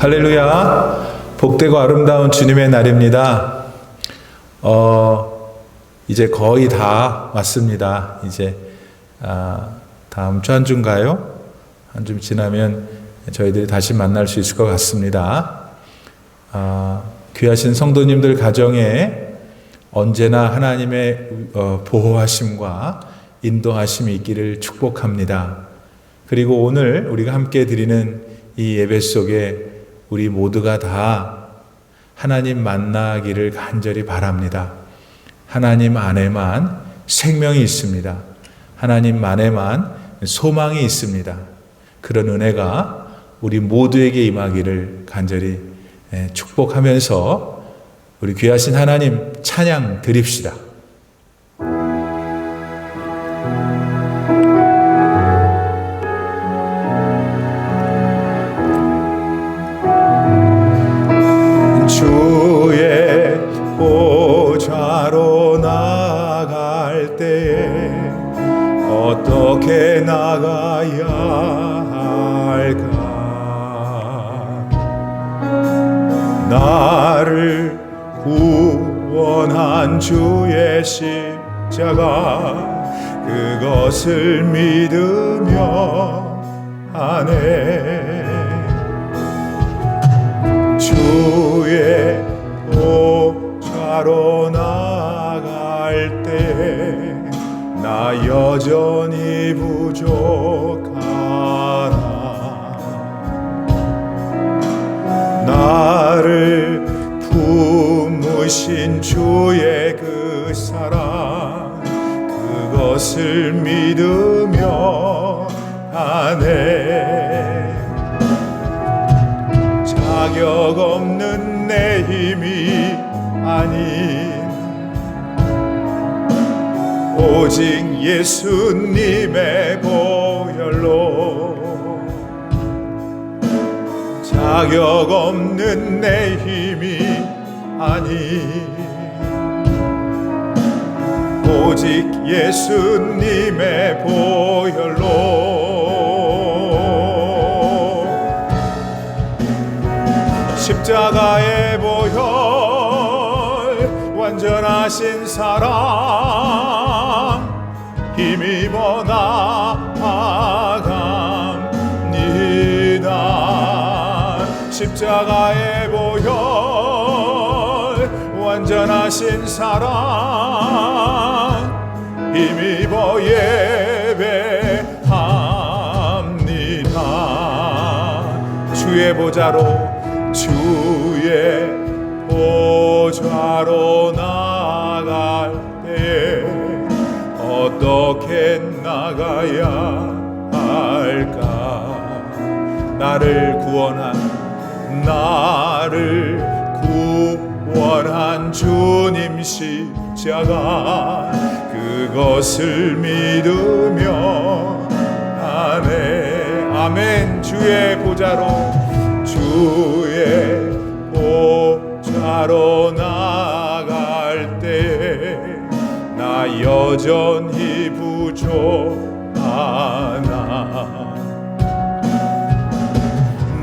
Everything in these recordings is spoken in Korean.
할렐루야. 복되고 아름다운 주님의 날입니다. 이제 거의 다 왔습니다. 이제 다음 주 한 주인가요? 한 주 지나면 저희들이 다시 만날 수 있을 것 같습니다. 귀하신 성도님들 가정에 언제나 하나님의 보호하심과 인도하심이 있기를 축복합니다. 그리고 오늘 우리가 함께 드리는 이 예배 속에 우리 모두가 다 하나님 만나기를 간절히 바랍니다. 하나님 안에만 생명이 있습니다. 하나님 안에만 소망이 있습니다. 그런 은혜가 우리 모두에게 임하기를 간절히 축복하면서 우리 귀하신 하나님 찬양 드립시다. 주의 보좌로 나갈 때에 어떻게 나가야 할까? 나를 구원한 주의 십자가 그것을 믿으며 하네. 주의 보좌로 나갈 때 나 여전히 부족하나. 나를 품으신 주의 그 사랑 그것을 믿으며 하네. 자격 없는 내 힘이 아닌 오직 예수님의 보혈로 자격 없는 내 힘이 아닌 오직 예수님의 보혈로 십자가의 보혈 완전하신 사랑 힘입어 나아갑니다. 십자가의 보혈 완전하신 사랑 힘입어 예배합니다. 주의 보좌로 주의 보좌로 나갈 때 어떻게 나가야 할까? 나를 구원한 주님 십자가 그것을 믿으며 하네. 아멘. 주의 보좌로 주의 보좌로 나갈 때 나 여전히 부족하나.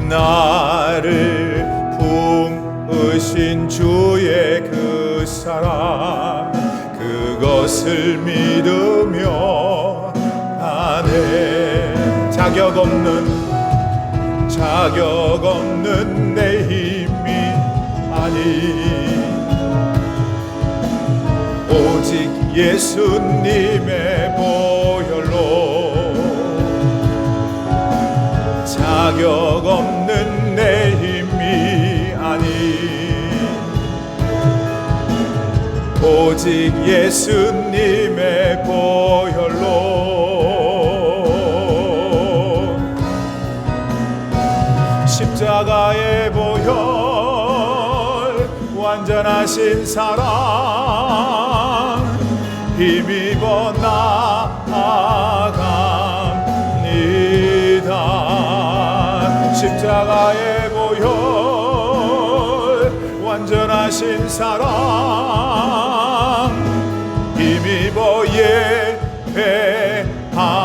나를 품으신 주의 그 사랑 그것을 믿으며 하네. 자격 없는 내 힘이 아닌 오직 예수님의 보혈로 자격 없는 내 힘이 아닌 오직 예수님의 보혈로 십자가의 보혈 완전하신 사랑 힘입어 나아갑니다. 십자가의 보혈 완전하신 사랑 힘입어 예배합니다.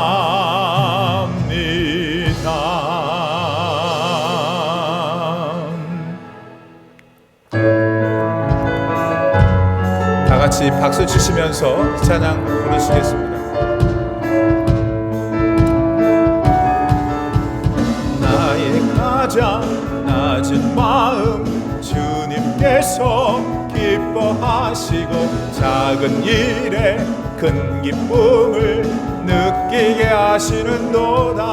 박수 치시면서 찬양 부르시겠습니다. 나의 가장 낮은 마음 주님께서 기뻐하시고 작은 일에 큰 기쁨을 느끼게 하시는도다.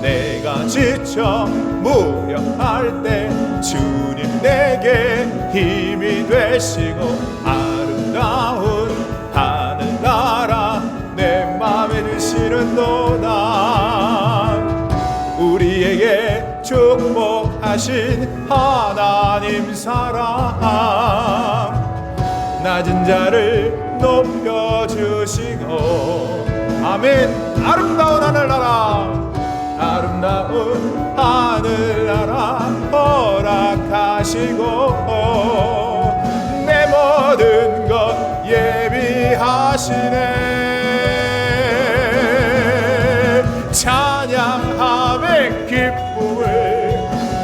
내가 지쳐 무력할 때 주님 내게 힘이 되시고 아름다운 하늘나라 내 맘에 드시는도다. 우리에게 축복하신 하나님 사랑 낮은 자를 높여주시고 아멘. 아름다운 하늘나라 아름다운 하늘나라 허락하시고 내 모든 것 예비하시네. 찬양함의 기쁨을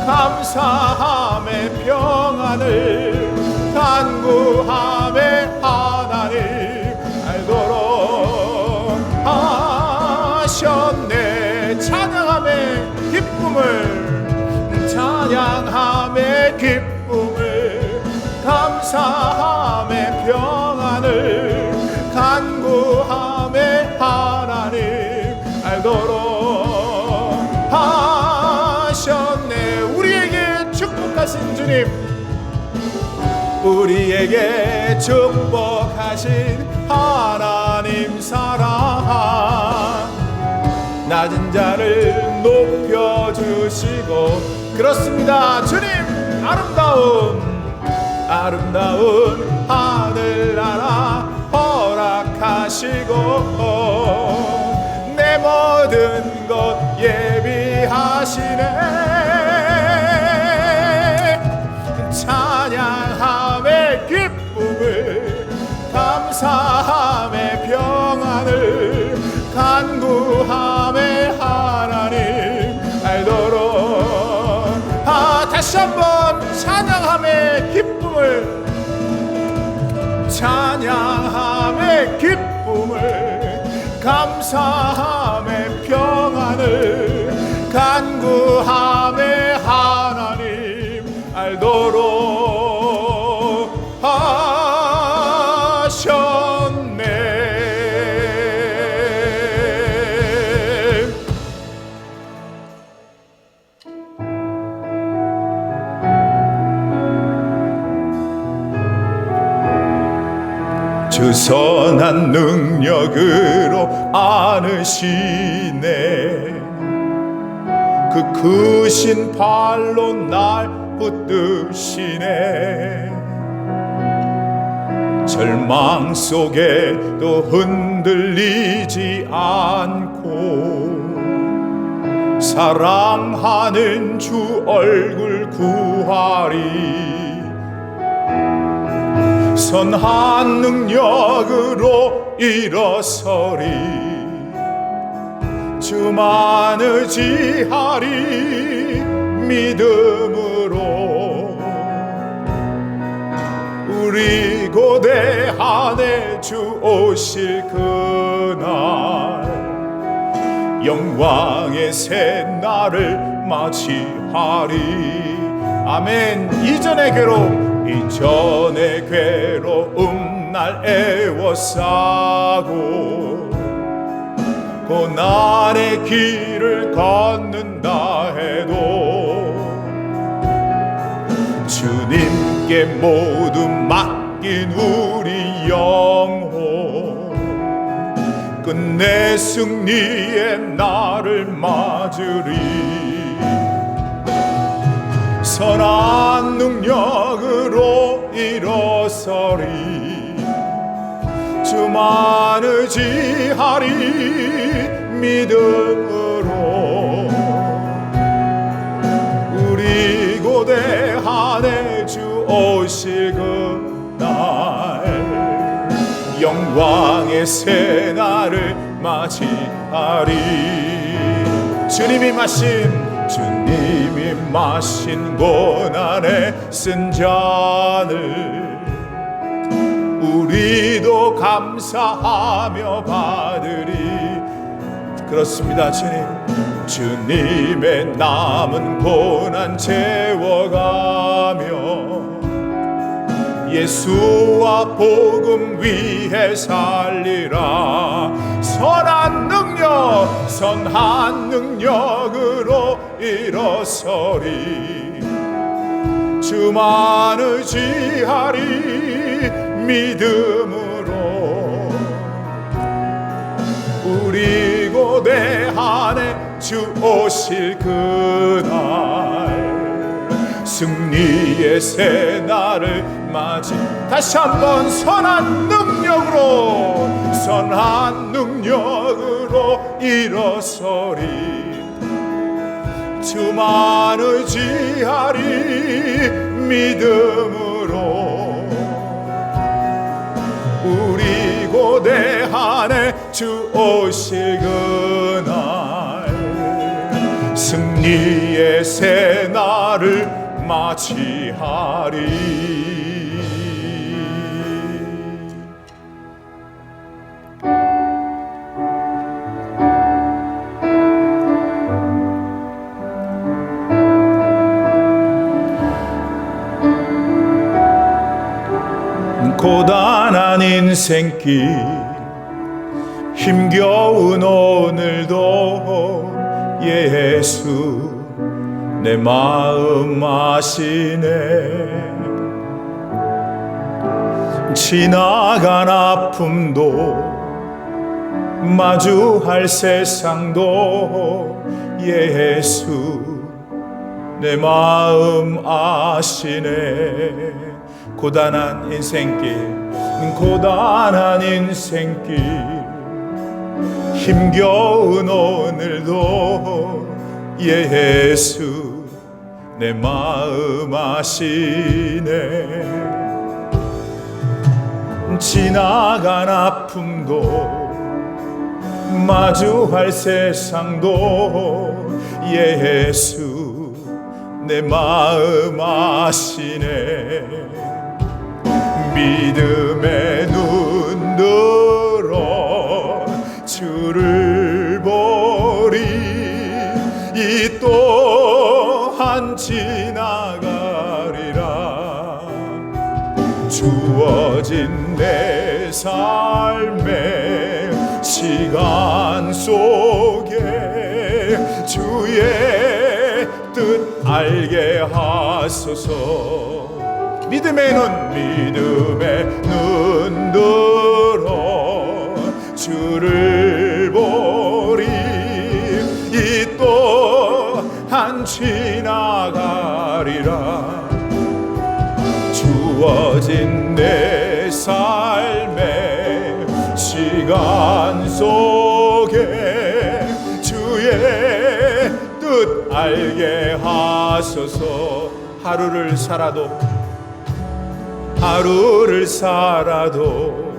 감사함의 평안을 간구함의 하나님 알도록 하셨네. 찬양함의 기쁨을 찬양함의 기쁨을 감사함의 평안을 간구함의 하나님 알도록 하셨네. 우리에게 축복하신 주님 우리에게 축복하신 하나님 사랑 낮은 자를 높여주시고 그렇습니다. 주님 아름다운 하늘나라 허락하시고 내 모든 것 예비하시네. 찬양함의 기쁨을 감사함의 평안을 간구함의 하나님 알도록 다시 한번 찬양함의 기쁨을 감사함의 평안을 간구함의 하나님 알도록 하셨네. 주 선한 능력으로 안으시네. 그 크신 팔로 날 붙드시네. 절망 속에도 흔들리지 않고 사랑하는 주 얼굴 구하리. 선한 능력으로 일어서리. 주만 의지하리. 믿음으로 우리 고대 안에 주 오실 그날 영광의 새날을 맞이하리. 아멘. 이전의 괴로움 날 애워싸고 고난의 길을 걷는다 해도 주님께 모두 맡긴 우리 영혼 끝내 승리의 날을 맞으리. 선한 능력으로 일어서리. 주만 의지하리. 믿음으로 우리 고대 안에 주 오실 그날 영광의 새날을 맞이하리. 주님이 마신 고난의 쓴 잔을 우리도 감사하며 받으리. 그렇습니다. 주님의 남은 고난 채워가며 예수와 복음 위해 살리라. 선한 능력으로 일어서리. 주만 의지하리 믿음으로. 우리 고대 안에 주 오실 그날 승리의 새날을 맞이. 다시 한번 선한 능력으로 일어서리. 주만 의지하리 믿음으로. 우리 고대 안에 주 오실 그날 승리의 새날을 맞이하리. 고단한 인생길 힘겨운 오늘도 예수 내 마음 아시네. 지나간 아픔도 마주할 세상도 예수 내 마음 아시네. 고단한 인생길 힘겨운 오늘도 예수 내 마음 아시네. 지나간 아픔도 마주할 세상도 예수 내 마음 아시네. 믿음의 눈 들어 주를 보리. 이 또한 지나가리라. 주어진 내 삶의 시간 속에 주의 뜻 알게 하소서. 믿음의 눈 들어 주를 보리. 이 또한 지나가리라. 주어진 내 삶의 시간 속에 주의 뜻 알게 하소서. 하루를 살아도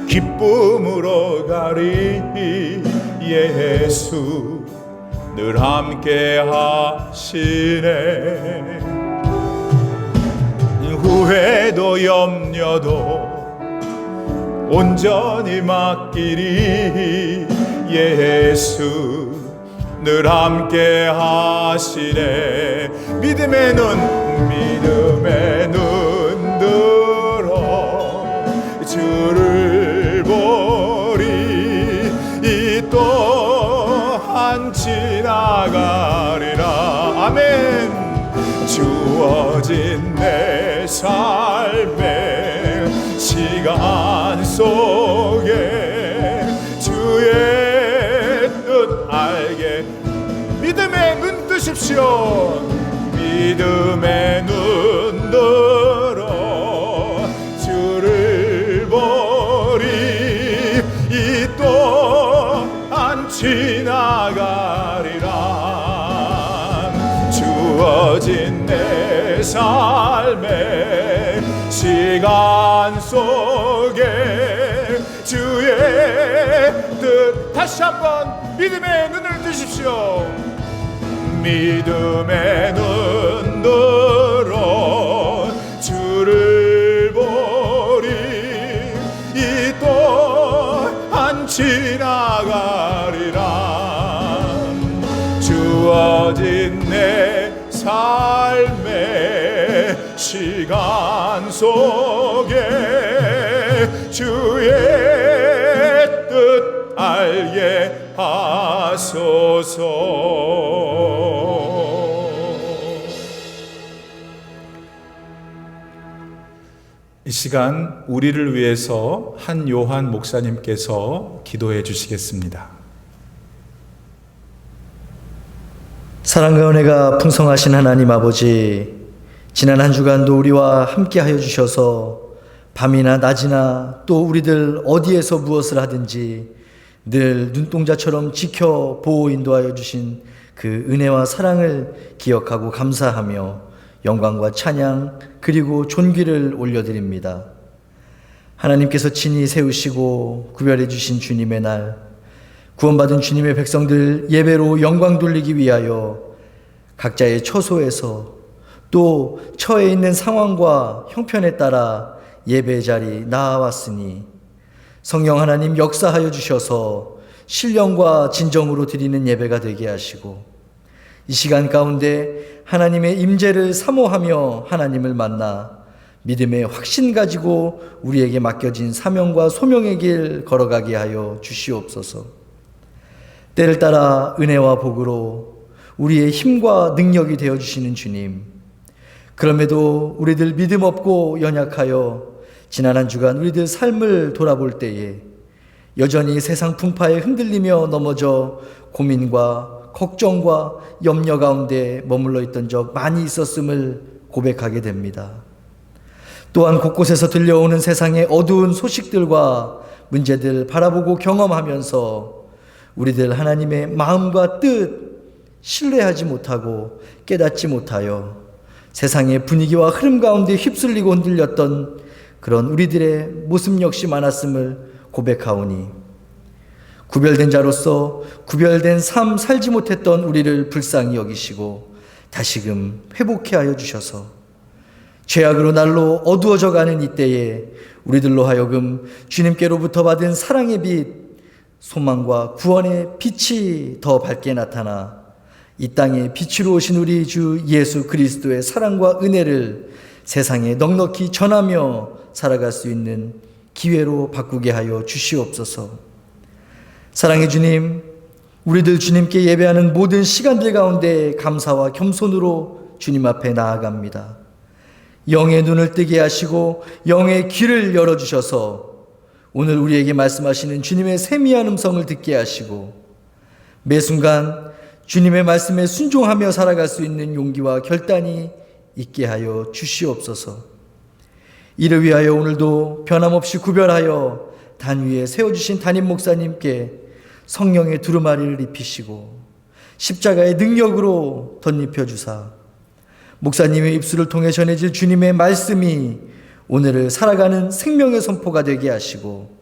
기쁨으로 가리. 예수 늘 함께 하시네. 후회도 염려도 온전히 맡기리. 예수 늘 함께 하시네. 믿음의 눈 들어 주를 보리. 이 또한 지나가리라. 아멘. 주어진 내 삶의 시간 속에 주의 뜻 알게. 믿음의 눈 뜨십시오. 믿음의 눈 들어 주를 보리. 이 또한 지나가리라. 주어진 내 삶의 시간 속에 주의 뜻. 다시 한번 믿음의 눈을 뜨십시오. 믿음의 눈 들어 주를 보리. 주어진 내 삶의 시간 속에 주의 뜻 알게 하소서. 이 시간 우리를 위해서 한요한 목사님께서 기도해 주시겠습니다. 사랑과 은혜가 풍성하신 하나님 아버지, 지난 한 주간도 우리와 함께하여 주셔서 밤이나 낮이나 또 우리들 어디에서 무엇을 하든지 늘 눈동자처럼 지켜 보호 인도하여 주신 그 은혜와 사랑을 기억하고 감사하며 영광과 찬양 그리고 존귀를 올려드립니다. 하나님께서 친히 세우시고 구별해 주신 주님의 날, 구원받은 주님의 백성들 예배로 영광 돌리기 위하여 각자의 처소에서 또 처해 있는 상황과 형편에 따라 예배 자리 나아왔으니 성령 하나님 역사하여 주셔서 신령과 진정으로 드리는 예배가 되게 하시고 이 시간 가운데 하나님의 임재를 사모하며 하나님을 만나 믿음의 확신 가지고 우리에게 맡겨진 사명과 소명의 길 걸어가게 하여 주시옵소서. 때를 따라 은혜와 복으로 우리의 힘과 능력이 되어주시는 주님, 그럼에도 우리들 믿음 없고 연약하여 지난 한 주간 우리들 삶을 돌아볼 때에 여전히 세상 풍파에 흔들리며 넘어져 고민과 걱정과 염려 가운데 머물러 있던 적 많이 있었음을 고백하게 됩니다. 또한 곳곳에서 들려오는 세상의 어두운 소식들과 문제들 바라보고 경험하면서 우리들 하나님의 마음과 뜻 신뢰하지 못하고 깨닫지 못하여 세상의 분위기와 흐름 가운데 휩쓸리고 흔들렸던 그런 우리들의 모습 역시 많았음을 고백하오니 구별된 자로서 구별된 삶 살지 못했던 우리를 불쌍히 여기시고 다시금 회복해 하여 주셔서 죄악으로 날로 어두워져 가는 이때에 우리들로 하여금 주님께로부터 받은 사랑의 빛, 소망과 구원의 빛이 더 밝게 나타나 이 땅에 빛으로 오신 우리 주 예수 그리스도의 사랑과 은혜를 세상에 넉넉히 전하며 살아갈 수 있는 기회로 바꾸게 하여 주시옵소서. 사랑의 주님, 우리들 주님께 예배하는 모든 시간들 가운데 감사와 겸손으로 주님 앞에 나아갑니다. 영의 눈을 뜨게 하시고 영의 귀를 열어주셔서 오늘 우리에게 말씀하시는 주님의 세미한 음성을 듣게 하시고 매 순간 주님의 말씀에 순종하며 살아갈 수 있는 용기와 결단이 있게 하여 주시옵소서. 이를 위하여 오늘도 변함없이 구별하여 단 위에 세워주신 담임 목사님께 성령의 두루마리를 입히시고 십자가의 능력으로 덧입혀 주사 목사님의 입술을 통해 전해질 주님의 말씀이 오늘을 살아가는 생명의 선포가 되게 하시고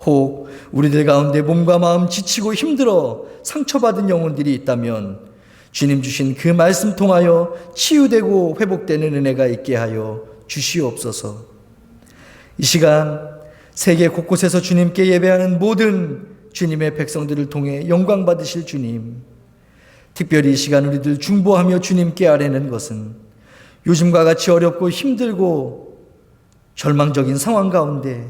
혹 우리들 가운데 몸과 마음 지치고 힘들어 상처받은 영혼들이 있다면 주님 주신 그 말씀 통하여 치유되고 회복되는 은혜가 있게 하여 주시옵소서. 이 시간 세계 곳곳에서 주님께 예배하는 모든 주님의 백성들을 통해 영광 받으실 주님, 특별히 이 시간 우리들 중보하며 주님께 아뢰는 것은 요즘과 같이 어렵고 힘들고 절망적인 상황 가운데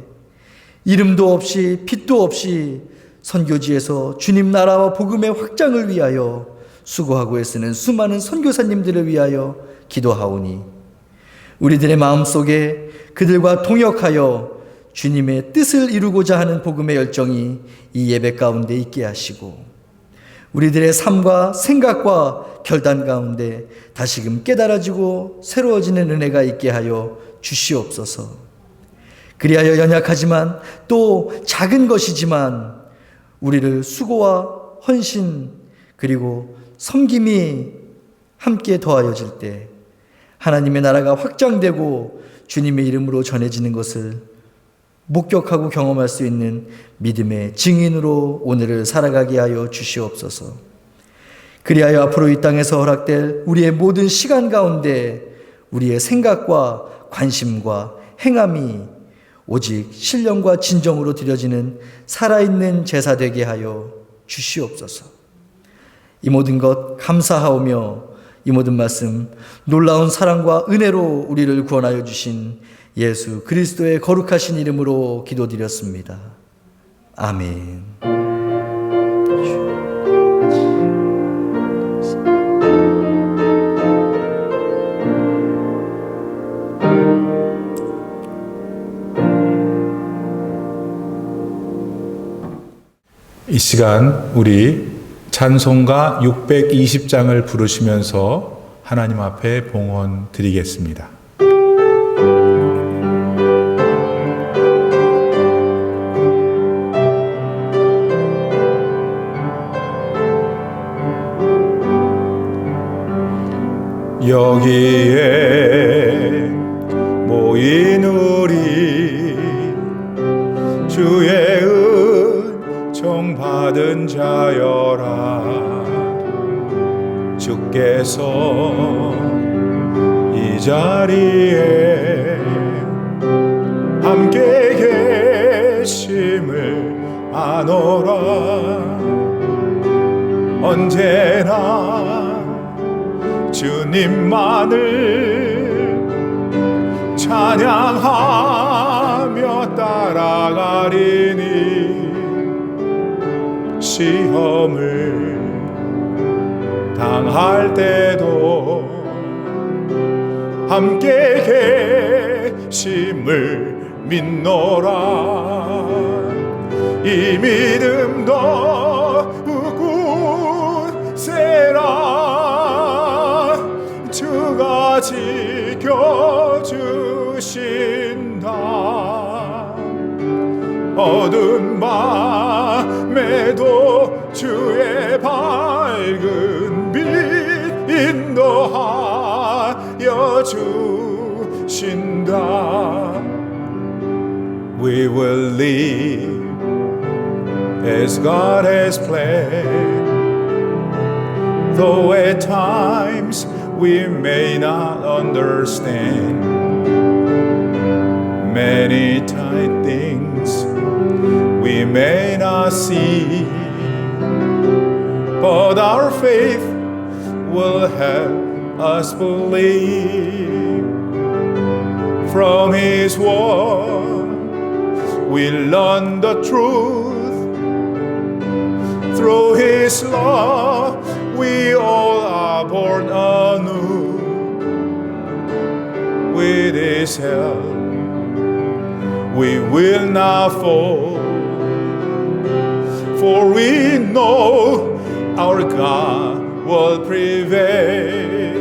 이름도 없이 빛도 없이 선교지에서 주님 나라와 복음의 확장을 위하여 수고하고 애쓰는 수많은 선교사님들을 위하여 기도하오니 우리들의 마음속에 그들과 동역하여 주님의 뜻을 이루고자 하는 복음의 열정이 이 예배 가운데 있게 하시고 우리들의 삶과 생각과 결단 가운데 다시금 깨달아지고 새로워지는 은혜가 있게 하여 주시옵소서. 그리하여 연약하지만 또 작은 것이지만 우리를 수고와 헌신 그리고 섬김이 함께 더하여질 때 하나님의 나라가 확장되고 주님의 이름으로 전해지는 것을 목격하고 경험할 수 있는 믿음의 증인으로 오늘을 살아가게 하여 주시옵소서. 그리하여 앞으로 이 땅에서 허락될 우리의 모든 시간 가운데 우리의 생각과 관심과 행함이 오직 신령과 진정으로 드려지는 살아있는 제사 되게 하여 주시옵소서. 이 모든 것 감사하오며 이 모든 말씀 놀라운 사랑과 은혜로 우리를 구원하여 주신 예수 그리스도의 거룩하신 이름으로 기도드렸습니다. 아멘. 이 시간 우리 찬송가 620장을 부르시면서 하나님 앞에 봉헌 드리겠습니다. 여기에 모인 우리 주의 은총 받은 자여라. 주께서 이 자리에 함께 계심을 아노라. 언제나 주님만을 찬양하며 따라가리니 시험을 당할 때도 함께 계심을 믿노라. 이 믿음 더욱 세라. 주가 지켜주신다. 어두운 밤에도 주의 밝은 빛 인도하여 주신다. We will live as God has planned, though at times we may not understand many tight things we may not see, but our faith will help us believe. From His word we learn the truth, through His love we all are born anew. With His help we will not fall, for we know our God will prevail,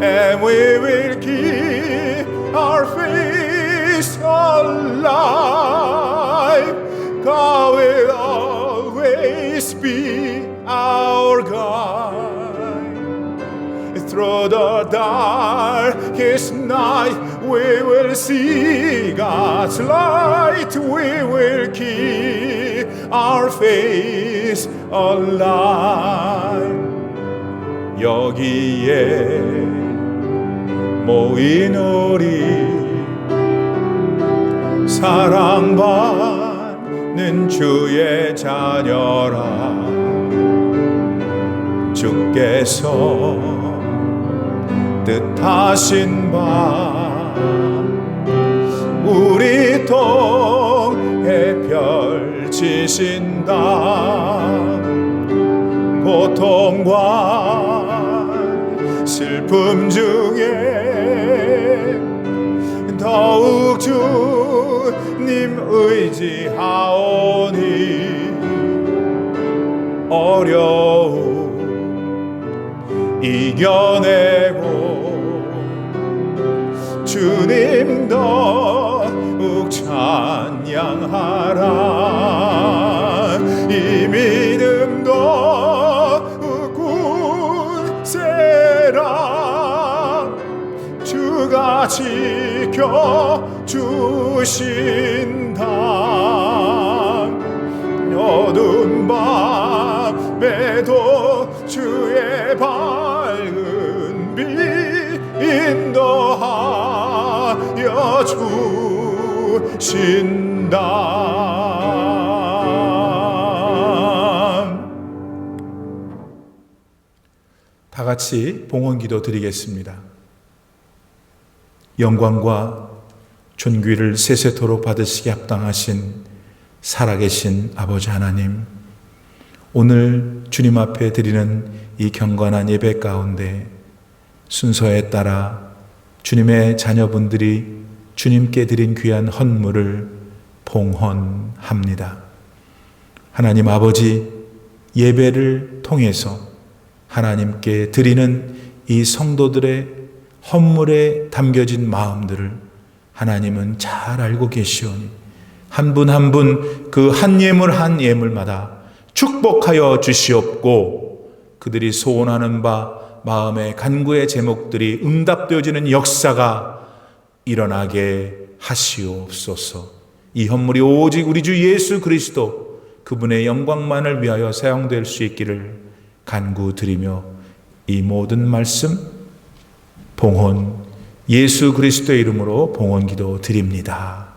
and we will keep our faith alive. God will always be our guide. Through the darkest night we will see God's light. We will keep our faith alive. 여기에 모인 우리 사랑받는 주의 자녀라. 주께서 뜻하신 바 우리 통해 펼치신다. 고통과 슬픔 중에 더욱 주님 의지하오니 어려움 이겨내고 주님 더욱 찬양하라. 이 믿음 더욱 굳세라. 주가 지켜주신다. 어두운 밤에도 주의 밝은 빛 인도하여 주신다. 다 같이 봉헌기도 드리겠습니다. 영광과 존귀를 세세토록 받으시기 합당하신 살아계신 아버지 하나님, 오늘 주님 앞에 드리는 이 경건한 예배 가운데 순서에 따라 주님의 자녀분들이 주님께 드린 귀한 헌물을 봉헌합니다. 하나님 아버지, 예배를 통해서 하나님께 드리는 이 성도들의 헌물에 담겨진 마음들을 하나님은 잘 알고 계시오니 한 분 한 분 그 한 예물 한 예물마다 축복하여 주시옵고 그들이 소원하는 바 마음의 간구의 제목들이 응답되어지는 역사가 일어나게 하시옵소서. 이 헌물이 오직 우리 주 예수 그리스도 그분의 영광만을 위하여 사용될 수 있기를 간구드리며 이 모든 말씀 봉헌 예수 그리스도의 이름으로 봉헌기도 드립니다.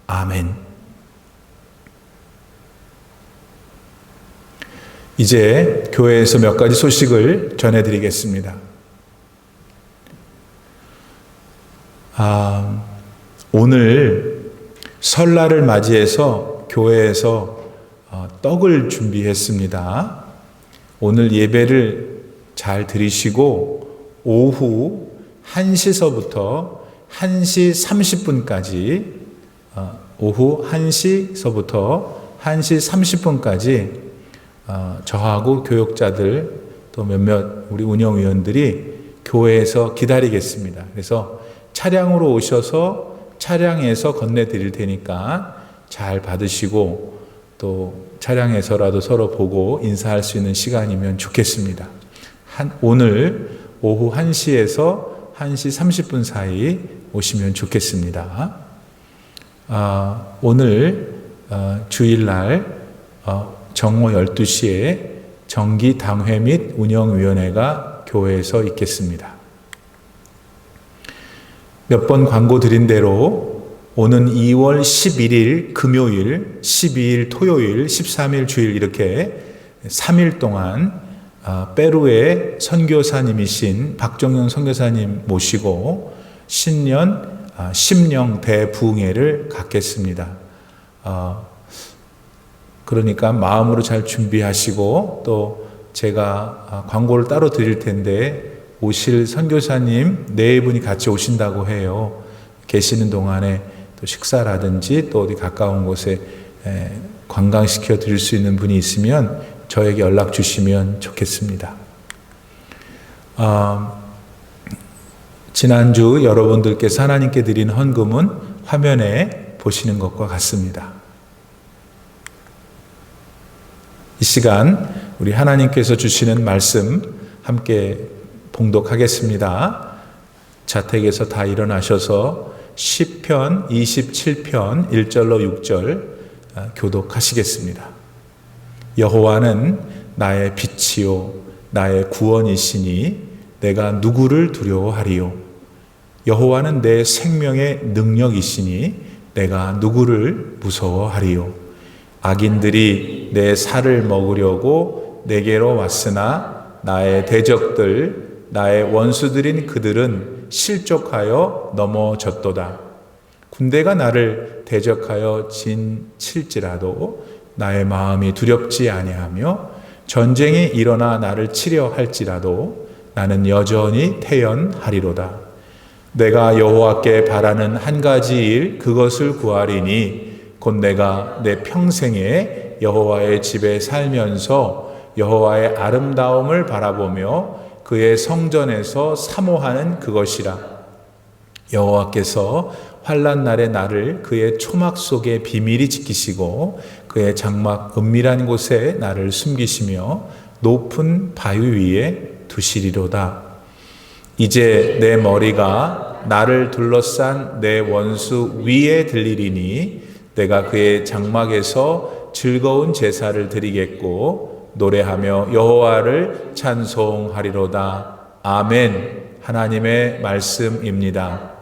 아멘. 이제 교회에서 몇 가지 소식을 전해드리겠습니다. 오늘 설날을 맞이해서 교회에서 떡을 준비했습니다. 오늘 예배를 잘 들으시고 오후 1시서부터 1시 30분까지 오후 1시서부터 1시 30분까지 저하고 교육자들 또 몇몇 우리 운영위원들이 교회에서 기다리겠습니다. 그래서 차량으로 오셔서 차량에서 건네드릴 테니까 잘 받으시고 또 차량에서라도 서로 보고 인사할 수 있는 시간이면 좋겠습니다. 오늘 오후 1시에서 1시 30분 사이 오시면 좋겠습니다. 오늘 주일날 정오 12시에 정기 당회 및 운영위원회가 교회에서 있겠습니다. 몇 번 광고 드린 대로 오는 2월 11일 금요일, 12일 토요일, 13일 주일 이렇게 3일 동안 페루의 선교사님이신 박정영 선교사님 모시고 신년 심령 대부흥회를 갖겠습니다. 그러니까 마음으로 잘 준비하시고 또 제가 광고를 따로 드릴 텐데 오실 선교사님 네 분이 같이 오신다고 해요. 계시는 동안에 또 식사라든지 또 어디 가까운 곳에 관광시켜 드릴 수 있는 분이 있으면 저에게 연락 주시면 좋겠습니다. 지난주 여러분들께서 하나님께 드린 헌금은 화면에 보시는 것과 같습니다. 이 시간 우리 하나님께서 주시는 말씀 함께 봉독하겠습니다. 자택에서 다 일어나셔서 시편 27편 1절로 6절 교독하시겠습니다. 여호와는 나의 빛이요 나의 구원이시니 내가 누구를 두려워하리요. 여호와는 내 생명의 능력이시니 내가 누구를 무서워하리요. 악인들이 내 살을 먹으려고 내게로 왔으나 나의 대적들, 나의 원수들인 그들은 실족하여 넘어졌도다. 군대가 나를 대적하여 진칠지라도 나의 마음이 두렵지 아니하며 전쟁이 일어나 나를 치려 할지라도 나는 여전히 태연하리로다. 내가 여호와께 바라는 한 가지 일 그것을 구하리니 곧 내가 내 평생에 여호와의 집에 살면서 여호와의 아름다움을 바라보며 그의 성전에서 사모하는 그것이라. 여호와께서 환난 날에 나를 그의 초막 속에 비밀히 지키시고 그의 장막 은밀한 곳에 나를 숨기시며 높은 바위 위에 두시리로다. 이제 내 머리가 나를 둘러싼 내 원수 위에 들리리니 내가 그의 장막에서 즐거운 제사를 드리겠고 노래하며 여호와를 찬송하리로다. 아멘. 하나님의 말씀입니다.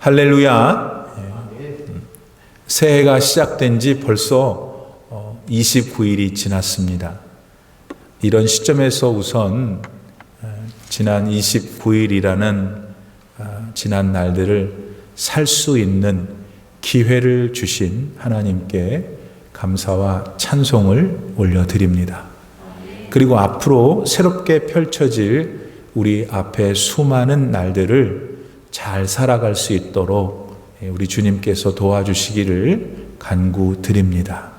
할렐루야. 새해가 시작된 지 벌써 29일이 지났습니다. 이런 시점에서 우선 지난 29일이라는 지난 날들을 살 수 있는 기회를 주신 하나님께 감사와 찬송을 올려드립니다. 그리고 앞으로 새롭게 펼쳐질 우리 앞에 수많은 날들을 잘 살아갈 수 있도록 우리 주님께서 도와주시기를 간구드립니다.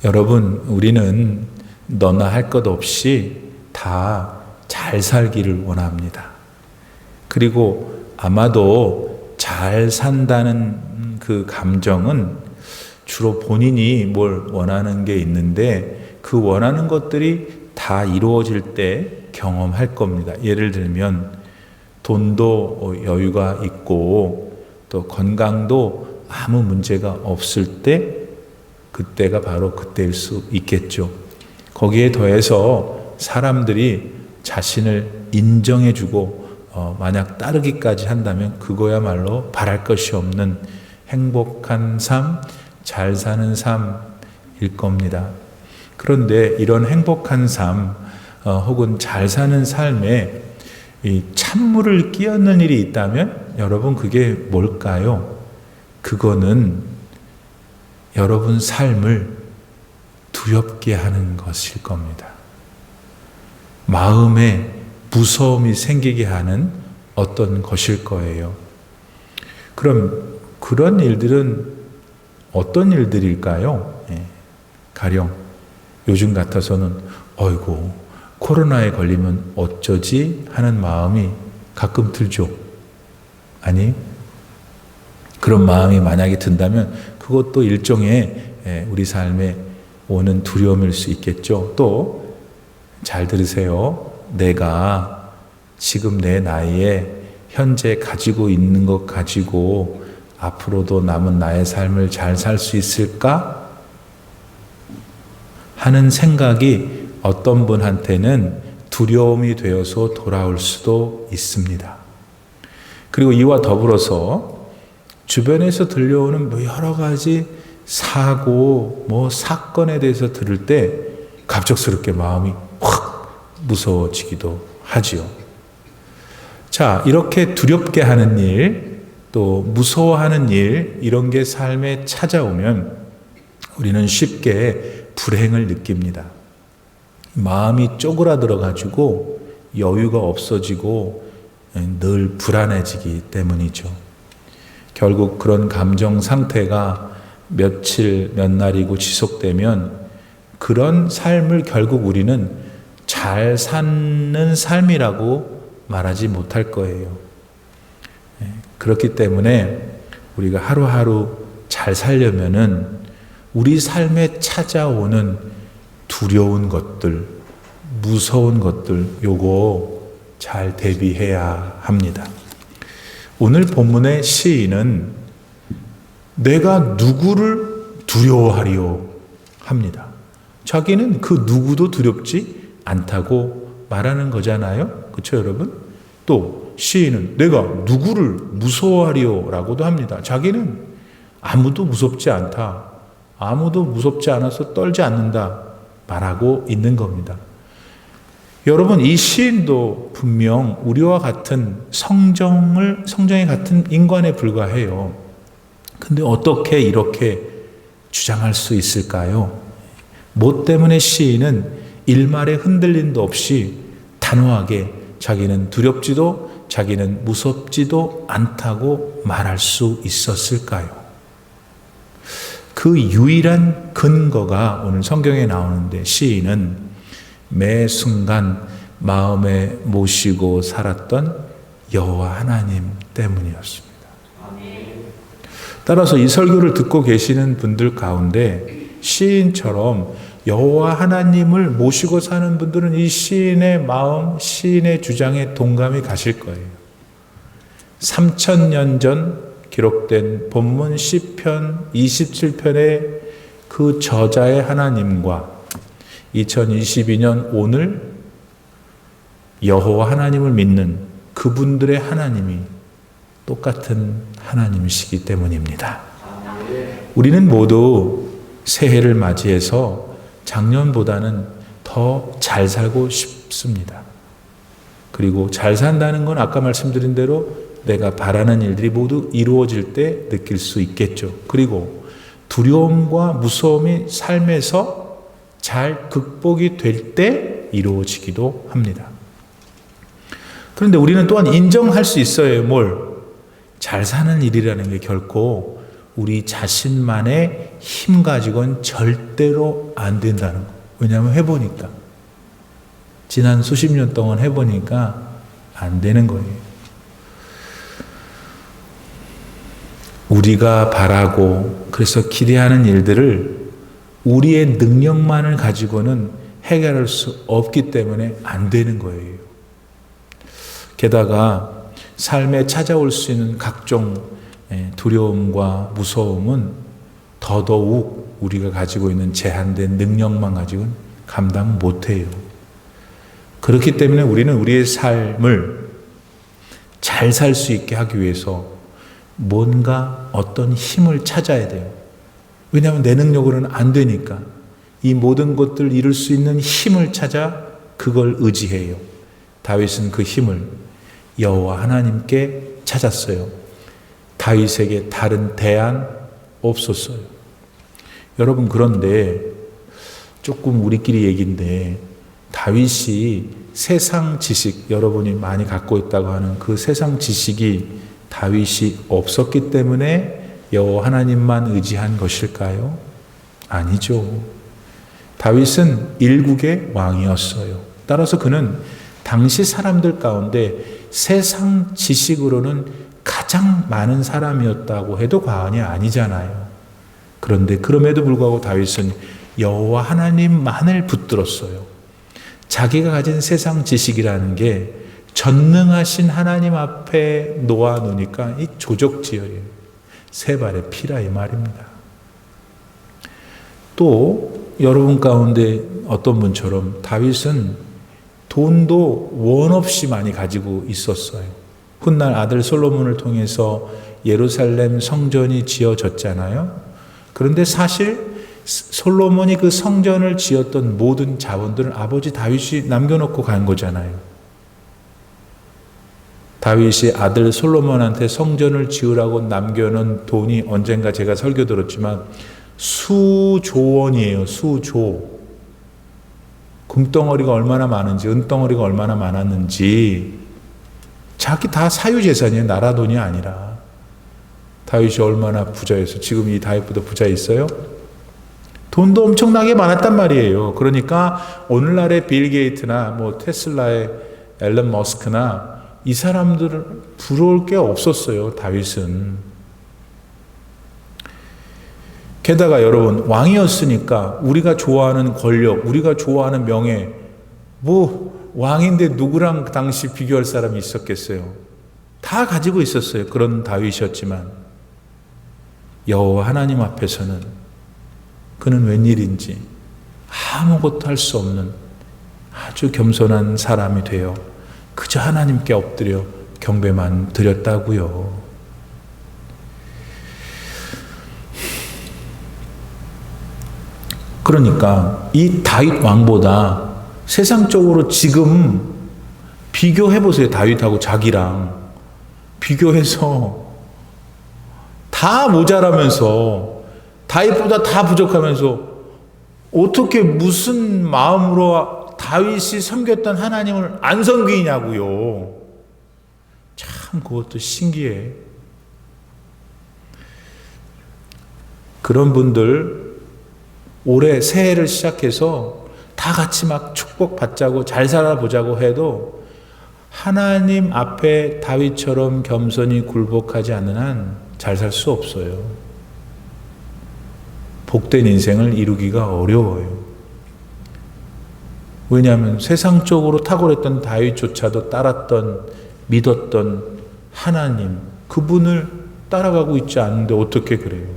여러분, 우리는 너나 할 것 없이 다 잘 살기를 원합니다. 그리고 아마도 잘 산다는 그 감정은 주로 본인이 뭘 원하는 게 있는데 그 원하는 것들이 다 이루어질 때 경험할 겁니다. 예를 들면 돈도 여유가 있고 또 건강도 아무 문제가 없을 때 그때가 바로 그때일 수 있겠죠. 거기에 더해서 사람들이 자신을 인정해주고 만약 따르기까지 한다면 그거야말로 바랄 것이 없는 행복한 삶, 잘 사는 삶일 겁니다. 그런데 이런 행복한 삶 혹은 잘 사는 삶에 이 찬물을 끼얹는 일이 있다면 여러분 그게 뭘까요? 그거는 여러분 삶을 두렵게 하는 것일 겁니다. 마음에 무서움이 생기게 하는 어떤 것일 거예요. 그럼 그런 일들은 어떤 일들일까요? 가령 요즘 같아서는 어이구 코로나에 걸리면 어쩌지 하는 마음이 가끔 들죠. 아니 그런 마음이 만약에 든다면 그것도 일종의 우리 삶에 오는 두려움일 수 있겠죠. 또 잘 들으세요. 내가 지금 내 나이에 현재 가지고 있는 것 가지고 앞으로도 남은 나의 삶을 잘 살 수 있을까? 하는 생각이 어떤 분한테는 두려움이 되어서 돌아올 수도 있습니다. 그리고 이와 더불어서 주변에서 들려오는 여러 가지 사고, 사건에 대해서 들을 때 갑작스럽게 마음이 확 무서워지기도 하지요. 자, 이렇게 두렵게 하는 일, 또 무서워하는 일, 이런 게 삶에 찾아오면 우리는 쉽게 불행을 느낍니다. 마음이 쪼그라들어가지고 여유가 없어지고 늘 불안해지기 때문이죠. 결국 그런 감정 상태가 며칠, 몇 날이고 지속되면 그런 삶을 결국 우리는 잘 사는 삶이라고 말하지 못할 거예요. 그렇기 때문에 우리가 하루하루 잘 살려면은 우리 삶에 찾아오는 두려운 것들, 무서운 것들, 요거 잘 대비해야 합니다. 오늘 본문의 시인은 내가 누구를 두려워하리요 합니다. 자기는 그 누구도 두렵지 않다고 말하는 거잖아요. 그렇죠, 여러분? 또 시인은 내가 누구를 무서워하리요 라고도 합니다. 자기는 아무도 무섭지 않다. 아무도 무섭지 않아서 떨지 않는다 말하고 있는 겁니다. 여러분, 이 시인도 분명 우리와 같은 성정에 같은 인간에 불과해요. 근데 어떻게 이렇게 주장할 수 있을까요? 뭐 때문에 시인은 일말의 흔들림도 없이 단호하게 자기는 두렵지도 자기는 무섭지도 않다고 말할 수 있었을까요? 그 유일한 근거가 오늘 성경에 나오는데 시인은 매 순간 마음에 모시고 살았던 여호와 하나님 때문이었습니다. 따라서 이 설교를 듣고 계시는 분들 가운데 시인처럼 여호와 하나님을 모시고 사는 분들은 이 시인의 마음, 시인의 주장에 동감이 가실 거예요. 3000년 전 기록된 본문 시편 27편의 그 저자의 하나님과 2022년 오늘 여호와 하나님을 믿는 그분들의 하나님이 똑같은 하나님이시기 때문입니다. 우리는 모두 새해를 맞이해서 작년보다는 더 더 잘 살고 싶습니다. 그리고 잘 산다는 건 아까 말씀드린 대로 내가 바라는 일들이 모두 이루어질 때 느낄 수 있겠죠. 그리고 두려움과 무서움이 삶에서 잘 극복이 될 때 이루어지기도 합니다. 그런데 우리는 또한 인정할 수 있어요. 뭘? 잘 사는 일이라는 게 결코 우리 자신만의 힘 가지고는 절대로 안 된다는 거. 왜냐하면 해보니까. 지난 수십 년 동안 해보니까 안 되는 거예요. 우리가 바라고 그래서 기대하는 일들을 우리의 능력만을 가지고는 해결할 수 없기 때문에 안 되는 거예요. 게다가 삶에 찾아올 수 있는 각종 두려움과 무서움은 더더욱 우리가 가지고 있는 제한된 능력만 가지고는 감당 못해요. 그렇기 때문에 우리는 우리의 삶을 잘 살 수 있게 하기 위해서 뭔가 어떤 힘을 찾아야 돼요. 왜냐하면 내 능력으로는 안 되니까. 이 모든 것들을 이룰 수 있는 힘을 찾아 그걸 의지해요. 다윗은 그 힘을 여호와 하나님께 찾았어요. 다윗에게 다른 대안 없었어요. 여러분, 그런데 조금 우리끼리 얘기인데 다윗이 세상 지식, 여러분이 많이 갖고 있다고 하는 그 세상 지식이 다윗이 없었기 때문에 여호와 하나님만 의지한 것일까요? 아니죠. 다윗은 일국의 왕이었어요. 따라서 그는 당시 사람들 가운데 세상 지식으로는 가장 많은 사람이었다고 해도 과언이 아니잖아요. 그런데 그럼에도 불구하고 다윗은 여호와 하나님만을 붙들었어요. 자기가 가진 세상 지식이라는 게 전능하신 하나님 앞에 놓아놓으니까 이 조적지혈이에요. 세 발의 피라 이 말입니다. 또 여러분 가운데 어떤 분처럼 다윗은 돈도 원 없이 많이 가지고 있었어요. 훗날 아들 솔로몬을 통해서 예루살렘 성전이 지어졌잖아요. 그런데 사실 솔로몬이 그 성전을 지었던 모든 자원들은 아버지 다윗이 남겨놓고 간 거잖아요. 다윗이 아들 솔로몬한테 성전을 지으라고 남겨놓은 돈이 언젠가 제가 설교 들었지만 수조 원이에요. 수조. 금덩어리가 얼마나 많은지, 은덩어리가 얼마나 많았는지. 자기 다 사유재산이에요. 나라 돈이 아니라. 다윗이 얼마나 부자였어. 지금 이 다윗보다 부자 있어요? 돈도 엄청나게 많았단 말이에요. 그러니까 오늘날의 빌 게이트나 뭐 테슬라의 앨런 머스크나 이 사람들은 부러울 게 없었어요. 다윗은. 게다가 여러분, 왕이었으니까 우리가 좋아하는 권력, 우리가 좋아하는 명예, 뭐 왕인데 누구랑 당시 비교할 사람이 있었겠어요. 다 가지고 있었어요. 그런 다윗이었지만 여호와 하나님 앞에서는 그는 웬일인지 아무것도 할 수 없는 아주 겸손한 사람이 되어 그저 하나님께 엎드려 경배만 드렸다고요. 그러니까 이 다윗 왕보다 세상적으로 지금 비교해보세요. 다윗하고 자기랑 비교해서 다 모자라면서 다윗보다 다 부족하면서 어떻게 무슨 마음으로 다윗이 섬겼던 하나님을 안 섬기냐고요. 참 그것도 신기해. 그런 분들 올해 새해를 시작해서 다 같이 막 축복받자고 잘 살아보자고 해도 하나님 앞에 다윗처럼 겸손히 굴복하지 않는 한 잘 살 수 없어요. 복된 인생을 이루기가 어려워요. 왜냐하면 세상적으로 탁월했던 다윗조차도 따랐던, 믿었던 하나님, 그분을 따라가고 있지 않는데 어떻게 그래요?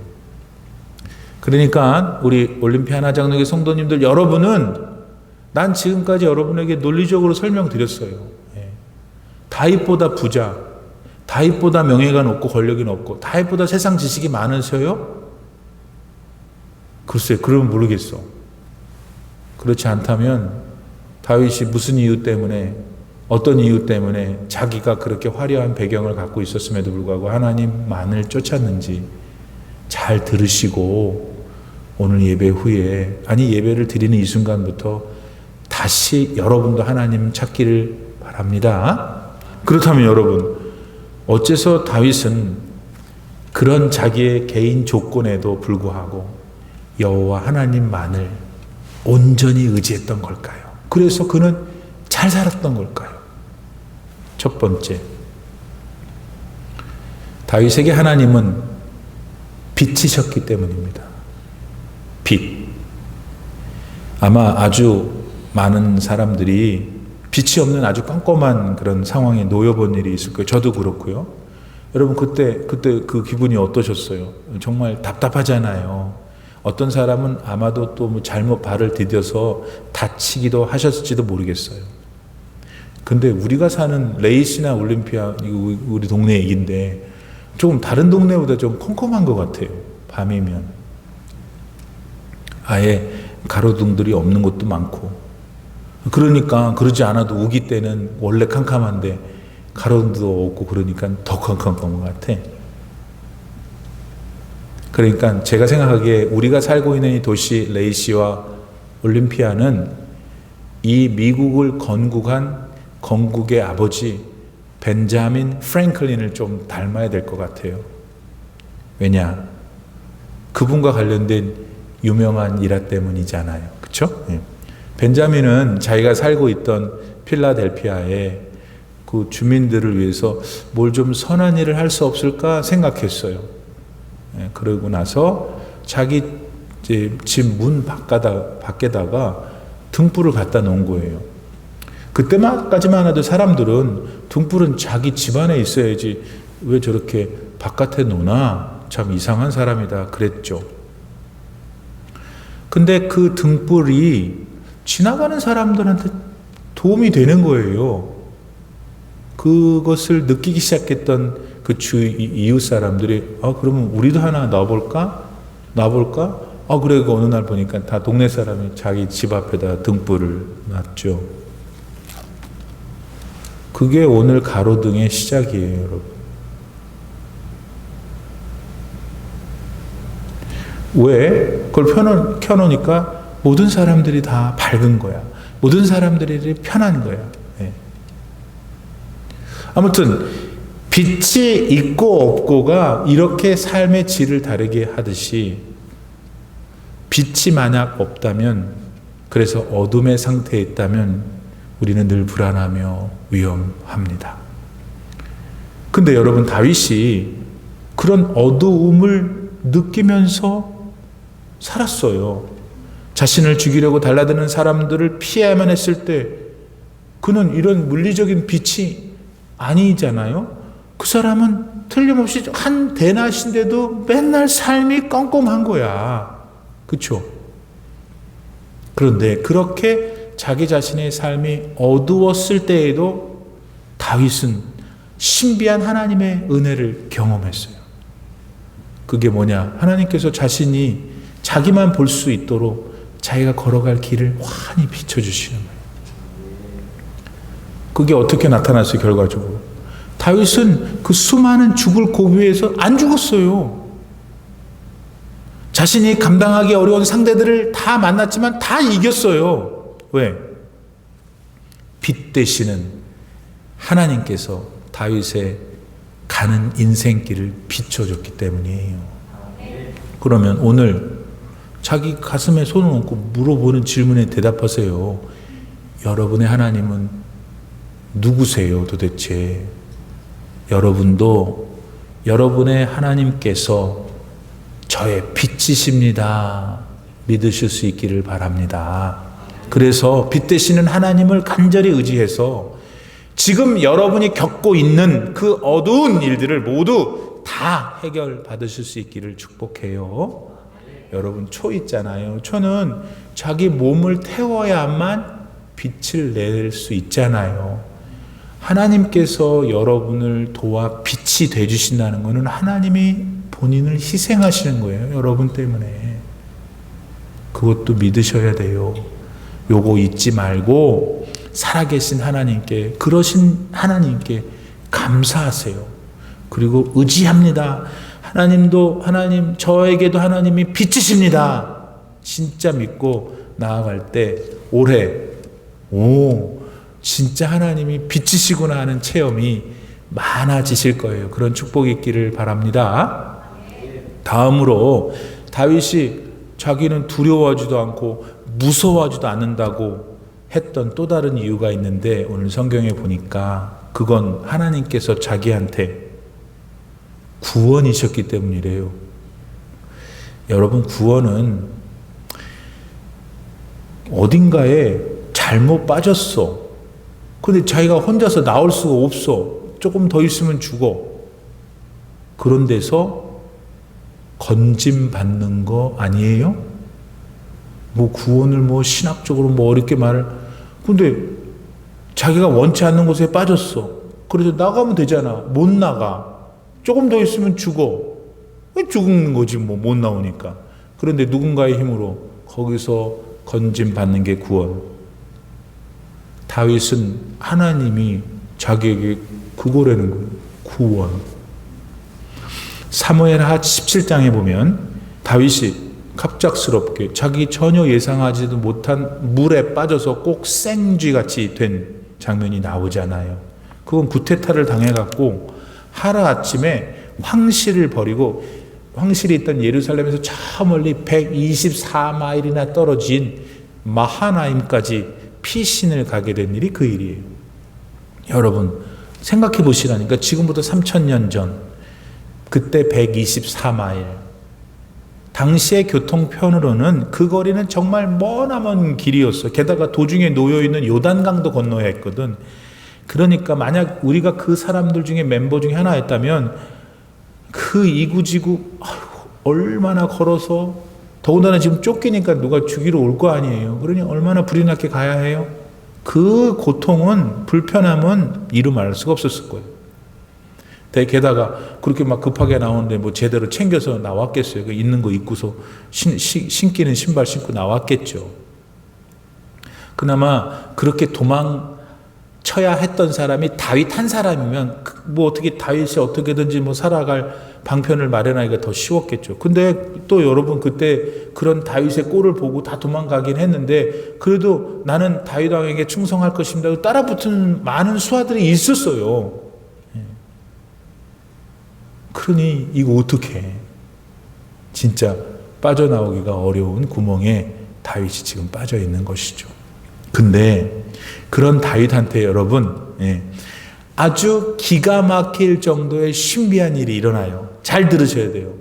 그러니까 우리 올림피아 하나장로교 성도님들, 여러분은, 난 지금까지 여러분에게 논리적으로 설명드렸어요. 다윗보다 부자, 다윗보다 명예가 높고 권력이 높고 다윗보다 세상 지식이 많으셔요? 글쎄, 그러면 모르겠어. 그렇지 않다면 다윗이 무슨 이유 때문에, 어떤 이유 때문에 자기가 그렇게 화려한 배경을 갖고 있었음에도 불구하고 하나님만을 쫓았는지 잘 들으시고 오늘 예배 후에, 아니 예배를 드리는 이 순간부터 다시 여러분도 하나님 찾기를 바랍니다. 그렇다면 여러분, 어째서 다윗은 그런 자기의 개인 조건에도 불구하고 여호와 하나님만을 온전히 의지했던 걸까요? 그래서 그는 잘 살았던 걸까요? 첫 번째, 다윗에게 하나님은 빛이셨기 때문입니다. 빛. 아마 아주 많은 사람들이 빛이 없는 아주 깜깜한 그런 상황에 놓여본 일이 있을 거예요. 저도 그렇고요. 여러분 그때 그 기분이 어떠셨어요? 정말 답답하잖아요. 어떤 사람은 아마도 또 뭐 잘못 발을 디뎌서 다치기도 하셨을지도 모르겠어요. 근데 우리가 사는 레이시나 올림피아, 이거 우리 동네 얘기인데 조금 다른 동네보다 좀 컴컴한 것 같아요. 밤이면 아예 가로등들이 없는 곳도 많고, 그러니까 그러지 않아도 우기 때는 원래 캄캄한데 가로등도 없고 그러니까 더 컴컴한 것 같아. 그러니까 제가 생각하기에 우리가 살고 있는 이 도시 레이시와 올림피아는 이 미국을 건국의 아버지 벤자민 프랭클린을 좀 닮아야 될 것 같아요. 왜냐? 그분과 관련된 유명한 일화 때문이잖아요. 그렇죠? 예. 벤자민은 자기가 살고 있던 필라델피아에 그 주민들을 위해서 뭘 좀 선한 일을 할 수 없을까 생각했어요. 예, 그러고 나서 자기 집 문 밖에다가 등불을 갖다 놓은 거예요. 그때까지만 해도 사람들은 등불은 자기 집 안에 있어야지 왜 저렇게 바깥에 놓나, 참 이상한 사람이다 그랬죠. 근데 그 등불이 지나가는 사람들한테 도움이 되는 거예요. 그것을 느끼기 시작했던 그 이웃 사람들이 그러면 우리도 하나 놔볼까? 그래. 어느 날 보니까 다 동네 사람이 자기 집 앞에다 등불을 놨죠. 그게 오늘 가로등의 시작이에요, 여러분. 왜? 그걸 켜놓으니까 모든 사람들이 다 밝은 거야. 모든 사람들이 편한 거야. 네. 아무튼 빛이 있고 없고가 이렇게 삶의 질을 다르게 하듯이 빛이 만약 없다면, 그래서 어둠의 상태에 있다면 우리는 늘 불안하며 위험합니다. 근데 여러분, 다윗이 그런 어두움을 느끼면서 살았어요. 자신을 죽이려고 달라드는 사람들을 피해야만 했을 때 그는 이런 물리적인 빛이 아니잖아요. 그 사람은 틀림없이 한 대낮인데도 맨날 삶이 껌껌한 거야. 그렇죠? 그런데 그렇게 자기 자신의 삶이 어두웠을 때에도 다윗은 신비한 하나님의 은혜를 경험했어요. 그게 뭐냐? 하나님께서 자기만 볼 수 있도록 자기가 걸어갈 길을 환히 비춰주시는 거예요. 그게 어떻게 나타났어요? 결과적으로 다윗은 그 수많은 죽을 고비에서 안 죽었어요. 자신이 감당하기 어려운 상대들을 다 만났지만 다 이겼어요. 왜? 빛 되시는 하나님께서 다윗의 가는 인생길을 비춰줬기 때문이에요. 그러면 오늘 자기 가슴에 손을 얹고 물어보는 질문에 대답하세요. 여러분의 하나님은 누구세요 도대체? 여러분도 여러분의 하나님께서 저의 빛이십니다. 믿으실 수 있기를 바랍니다. 그래서 빛 되시는 하나님을 간절히 의지해서 지금 여러분이 겪고 있는 그 어두운 일들을 모두 다 해결받으실 수 있기를 축복해요. 여러분, 초 있잖아요. 초는 자기 몸을 태워야만 빛을 낼 수 있잖아요. 하나님께서 여러분을 도와 빛이 되주신다는 것은 하나님이 본인을 희생하시는 거예요. 여러분 때문에. 그것도 믿으셔야 돼요. 요거 잊지 말고 살아계신 하나님께, 그러신 하나님께 감사하세요. 그리고 의지합니다. 하나님, 저에게도 하나님이 빛이십니다. 진짜 믿고 나아갈 때 올해 진짜 하나님이 빛이시구나 하는 체험이 많아지실 거예요. 그런 축복이 있기를 바랍니다. 다음으로 다윗이 자기는 두려워하지도 않고 무서워하지도 않는다고 했던 또 다른 이유가 있는데, 오늘 성경에 보니까 그건 하나님께서 자기한테 구원이셨기 때문이래요. 여러분, 구원은 어딘가에 잘못 빠졌어. 근데 자기가 혼자서 나올 수가 없어. 조금 더 있으면 죽어. 그런 데서 건짐 받는 거 아니에요? 뭐 구원을 신학적으로 어렵게 근데 자기가 원치 않는 곳에 빠졌어. 그래서 나가면 되잖아. 못 나가. 조금 더 있으면 죽어. 왜 죽는 거지 못 나오니까. 그런데 누군가의 힘으로 거기서 건짐 받는 게 구원. 다윗은 하나님이 자기에게 그거라는 거예요. 구원. 사무엘하 17장에 보면 다윗이 갑작스럽게 자기 전혀 예상하지도 못한 물에 빠져서 꼭 생쥐같이 된 장면이 나오잖아요. 그건 구테타를 당해갖고 하루아침에 황실을 버리고, 황실이 있던 예루살렘에서 저 멀리 124마일이나 떨어진 마하나임까지 피신을 가게 된 일이 그 일이에요. 여러분 생각해 보시라니까. 지금부터 3000년 전, 그때 124마일. 당시의 교통편으로는 그 거리는 정말 머나먼 길이었어. 게다가 도중에 놓여있는 요단강도 건너야 했거든. 그러니까 만약 우리가 그 사람들 중에 멤버 중에 하나였다면 그 이구지구 얼마나 걸어서, 더군다나 지금 쫓기니까 누가 죽이러 올 거 아니에요. 그러니 얼마나 불이 나게 가야 해요. 그 고통은, 불편함은 이루 말할 수가 없었을 거예요. 게다가 그렇게 급하게 나오는데 제대로 챙겨서 나왔겠어요. 있는 거 입고서 신기는 신발 신고 나왔겠죠. 그나마 그렇게 도망쳐야 했던 사람이 다윗 한 사람이면 어떻게 다윗이 어떻게든지 살아갈 방편을 마련하기가 더 쉬웠겠죠. 근데 또 여러분, 그때 그런 다윗의 꼴을 보고 다 도망가긴 했는데, 그래도 나는 다윗 왕에게 충성할 것입니다. 따라붙은 많은 수하들이 있었어요. 그러니 이거 어떡해. 진짜 빠져나오기가 어려운 구멍에 다윗이 지금 빠져 있는 것이죠. 근데 그런 다윗한테 여러분, 아주 기가 막힐 정도의 신비한 일이 일어나요. 잘 들으셔야 돼요.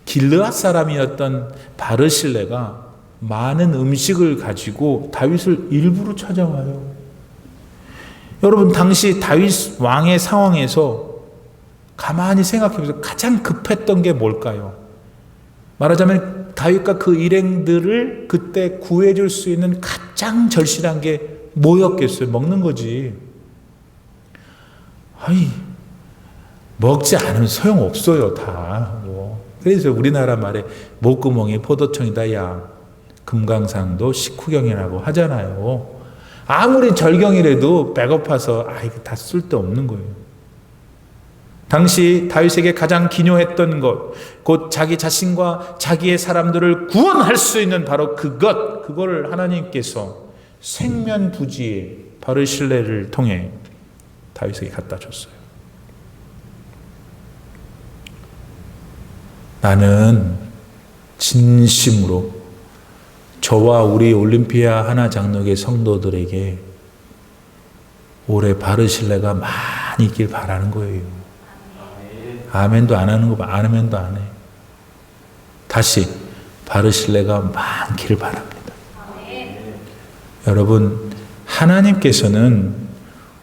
길르앗 사람이었던 바르실레가 많은 음식을 가지고 다윗을 일부러 찾아와요. 여러분, 당시 다윗 왕의 상황에서 가만히 생각해보세요. 가장 급했던 게 뭘까요? 말하자면 다윗과 그 일행들을 그때 구해줄 수 있는 가장 절실한 게 뭐였겠어요? 먹는 거지. 먹지 않으면 소용없어요, 다. 그래서 우리나라 말에 목구멍이 포도청이다, 야. 금강산도 식후경이라고 하잖아요. 아무리 절경이라도 배고파서 이거 다 쓸데없는 거예요. 당시 다윗에게 가장 기묘했던 것, 곧 자기 자신과 자기의 사람들을 구원할 수 있는 바로 그걸 하나님께서 생면부지에 바르실레를 통해 다윗에게 갖다 줬어요. 나는 진심으로 저와 우리 올림피아 하나 장로교 성도들에게 올해 바르실레가 많이 있길 바라는 거예요. 아멘도 안 하는 거 아멘도 안 해. 다시 바르실레가 많기를 바랍니다. 여러분, 하나님께서는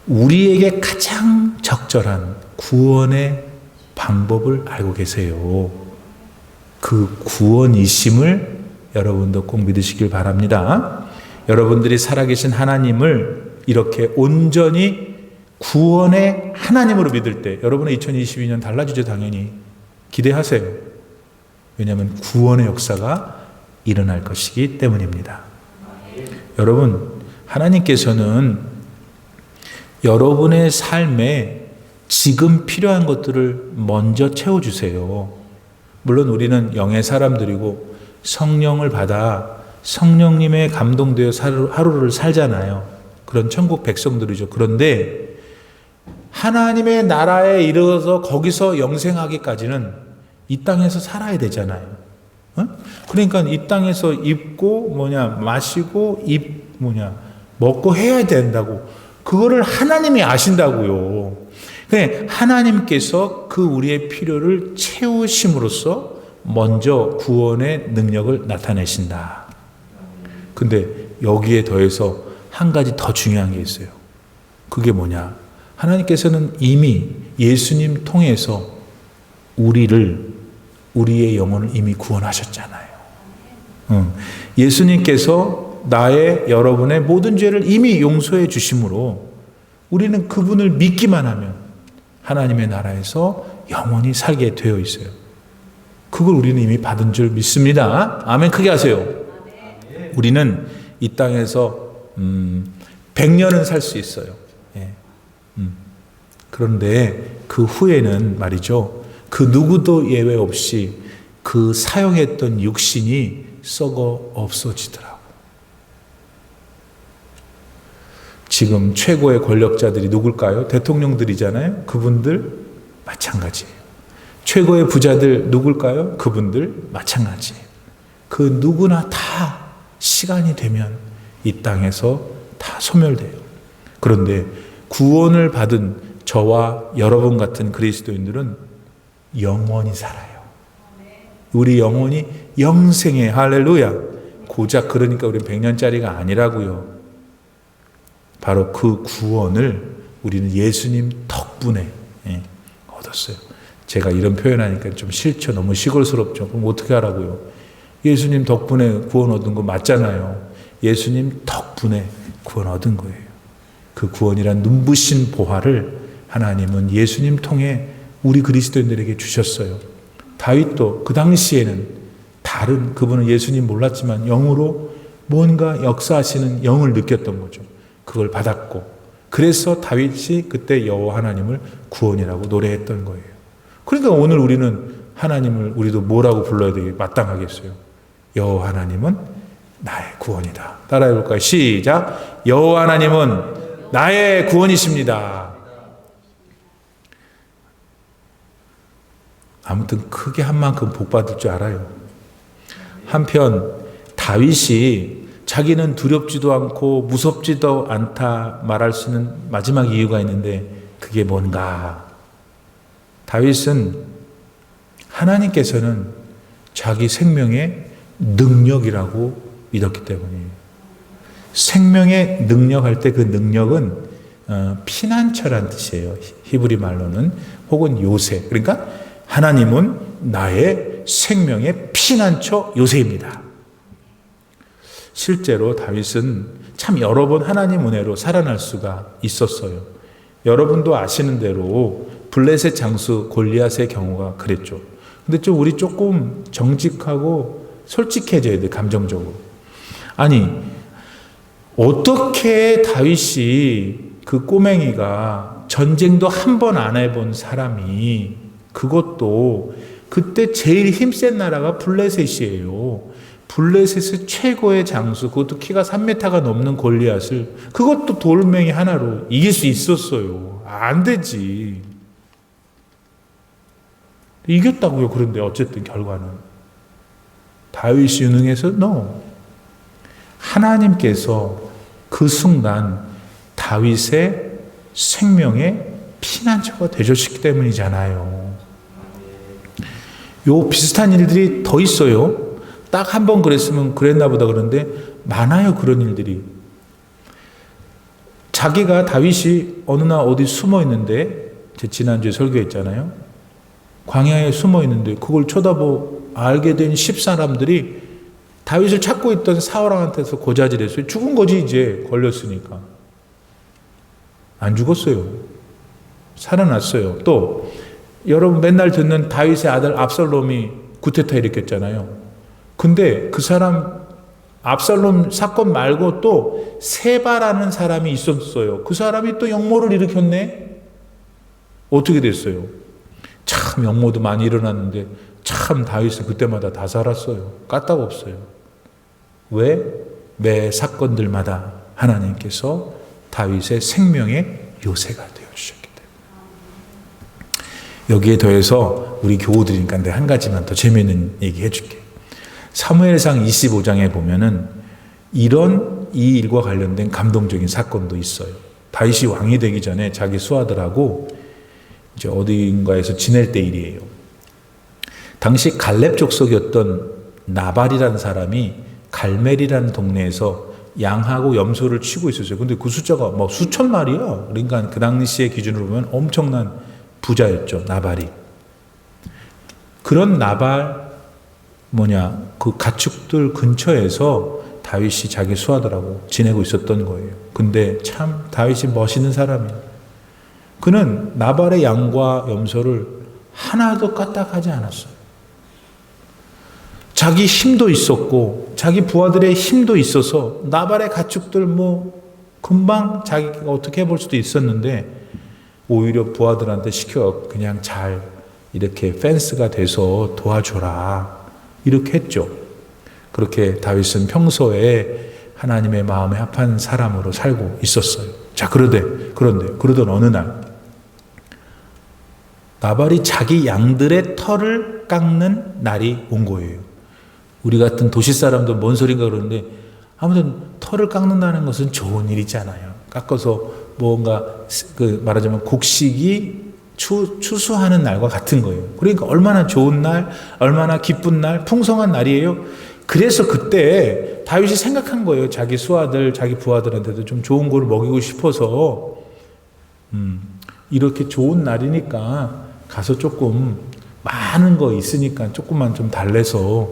우리에게 가장 적절한 구원의 방법을 알고 계세요. 그 구원이심을 여러분도 꼭 믿으시길 바랍니다. 여러분들이 살아계신 하나님을 이렇게 온전히 구원의 하나님으로 믿을 때 여러분의 2022년 달라지죠. 당연히 기대하세요. 왜냐하면 구원의 역사가 일어날 것이기 때문입니다. 여러분, 하나님께서는 여러분의 삶에 지금 필요한 것들을 먼저 채워주세요. 물론 우리는 영의 사람들이고 성령을 받아 성령님의 감동되어 하루를 살잖아요. 그런 천국 백성들이죠. 그런데 하나님의 나라에 이르러서 거기서 영생하기까지는 이 땅에서 살아야 되잖아요. 그러니까 이 땅에서 입고 마시고 먹고 해야 된다고. 그거를 하나님이 아신다고요. 하나님께서 그 우리의 필요를 채우심으로써 먼저 구원의 능력을 나타내신다. 근데 여기에 더해서 한 가지 더 중요한 게 있어요. 그게 뭐냐? 하나님께서는 이미 예수님 통해서 우리의 영혼을 이미 구원하셨잖아요. 예수님께서 여러분의 모든 죄를 이미 용서해 주심으로 우리는 그분을 믿기만 하면 하나님의 나라에서 영원히 살게 되어 있어요. 그걸 우리는 이미 받은 줄 믿습니다. 아멘. 크게 하세요. 우리는 이 땅에서 100년은 살 수 있어요. 그런데 그 후에는 말이죠, 그 누구도 예외 없이 그 사용했던 육신이 썩어 없어지더라고. 지금 최고의 권력자들이 누굴까요? 대통령들이잖아요. 그분들 마찬가지예요. 최고의 부자들 누굴까요? 그분들 마찬가지예요. 그 누구나 다 시간이 되면 이 땅에서 다 소멸돼요. 그런데 구원을 받은 저와 여러분 같은 그리스도인들은 영원히 살아요. 우리 영혼이 영생에, 할렐루야. 고작 그러니까 우리는 100년짜리가 아니라고요. 바로 그 구원을 우리는 예수님 덕분에 얻었어요. 제가 이런 표현하니까 좀 싫죠. 너무 시골스럽죠. 그럼 어떻게 하라고요? 예수님 덕분에 구원 얻은 거 맞잖아요. 예수님 덕분에 구원 얻은 거예요. 그 구원이란 눈부신 보화를 하나님은 예수님 통해 우리 그리스도인들에게 주셨어요. 다윗도 그 당시에는 그분은 예수님 몰랐지만 영으로 뭔가 역사하시는 영을 느꼈던 거죠. 그걸 받았고, 그래서 다윗이 그때 여호와 하나님을 구원이라고 노래했던 거예요. 그러니까 오늘 우리는 하나님을 우리도 뭐라고 불러야 되게 마땅하겠어요? 여호와 하나님은 나의 구원이다. 따라해 볼까요? 시작. 여호와 하나님은 나의 구원이십니다. 아무튼 크게 한 만큼 복 받을 줄 알아요. 한편 다윗이 자기는 두렵지도 않고 무섭지도 않다 말할 수 있는 마지막 이유가 있는데 그게 뭔가? 다윗은 하나님께서는 자기 생명의 능력이라고 믿었기 때문이에요. 생명의 능력 할 때 그 능력은 피난처란 뜻이에요. 히브리 말로는. 혹은 요새. 그러니까 하나님은 나의 생명의 피난처 요새입니다. 실제로 다윗은 참 여러 번 하나님 은혜로 살아날 수가 있었어요. 여러분도 아시는 대로 블레셋 장수 골리앗의 경우가 그랬죠. 근데 우리 조금 정직하고 솔직해져야 돼, 감정적으로. 아니, 어떻게 다윗이 그 꼬맹이가 전쟁도 한 번 안 해본 사람이, 그것도 그때 제일 힘센 나라가 블레셋이에요. 블레셋의 최고의 장수, 그것도 키가 3m가 넘는 골리앗을 그것도 돌멩이 하나로 이길 수 있었어요. 안 되지. 이겼다고요. 그런데 어쨌든 결과는 다윗이 유능해서? No. 하나님께서 그 순간 다윗의 생명의 피난처가 되셨기 때문이잖아요. 요 비슷한 일들이 더 있어요. 딱 한 번 그랬으면 그랬나 보다. 그런데 많아요, 그런 일들이. 자기가 다윗이 어느 날 어디 숨어 있는데, 제 지난주에 설교했잖아요. 광야에 숨어 있는데 그걸 쳐다보고 알게 된 10사람들이 다윗을 찾고 있던 사울왕한테서 고자질했어요. 죽은 거지, 이제 걸렸으니까. 안 죽었어요. 살아났어요. 또 여러분 맨날 듣는 다윗의 아들 압살롬이 구테타 일으켰잖아요. 근데 그 사람 압살롬 사건 말고 또 세바라는 사람이 있었어요. 그 사람이 또 역모를 일으켰네. 어떻게 됐어요? 참 역모도 많이 일어났는데 참 다윗은 그때마다 다 살았어요. 까딱없어요. 왜? 매 사건들마다 하나님께서 다윗의 생명의 요새가 되어주셨기 때문에. 여기에 더해서 우리 교우들이니까 내가 한 가지만 더 재미있는 얘기 해줄게. 사무엘상 25장에 보면은 이런 이 일과 관련된 감동적인 사건도 있어요. 다윗이 왕이 되기 전에 자기 수하들하고 이제 어딘가에서 지낼 때 일이에요. 당시 갈렙 족속이었던 나발이라는 사람이 갈멜이라는 동네에서 양하고 염소를 치고 있었어요. 근데 그 숫자가 뭐 수천 마리야. 그러니까 그 당시의 기준으로 보면 엄청난 부자였죠, 나발이. 그런 나발 그 가축들 근처에서 다윗이 자기 수하들하고 지내고 있었던 거예요. 근데 참 다윗이 멋있는 사람이에요. 그는 나발의 양과 염소를 하나도 까딱하지 않았어요. 자기 힘도 있었고 자기 부하들의 힘도 있어서 나발의 가축들 금방 자기가 어떻게 해볼 수도 있었는데 오히려 부하들한테 시켜 그냥 잘 이렇게 펜스가 돼서 도와줘라 이렇게 했죠. 그렇게 다윗은 평소에 하나님의 마음에 합한 사람으로 살고 있었어요. 자, 그러던 어느 날 나발이 자기 양들의 털을 깎는 날이 온 거예요. 우리 같은 도시 사람들 뭔 소린가 그러는데 아무튼 털을 깎는다는 것은 좋은 일이잖아요. 깎아서 뭔가 말하자면 곡식이 추수하는 날과 같은 거예요. 그러니까 얼마나 좋은 날, 얼마나 기쁜 날, 풍성한 날이에요. 그래서 그때 다윗이 생각한 거예요. 자기 수하들, 자기 부하들한테도 좀 좋은 걸 먹이고 싶어서 이렇게 좋은 날이니까 가서 조금 많은 거 있으니까 조금만 좀 달래서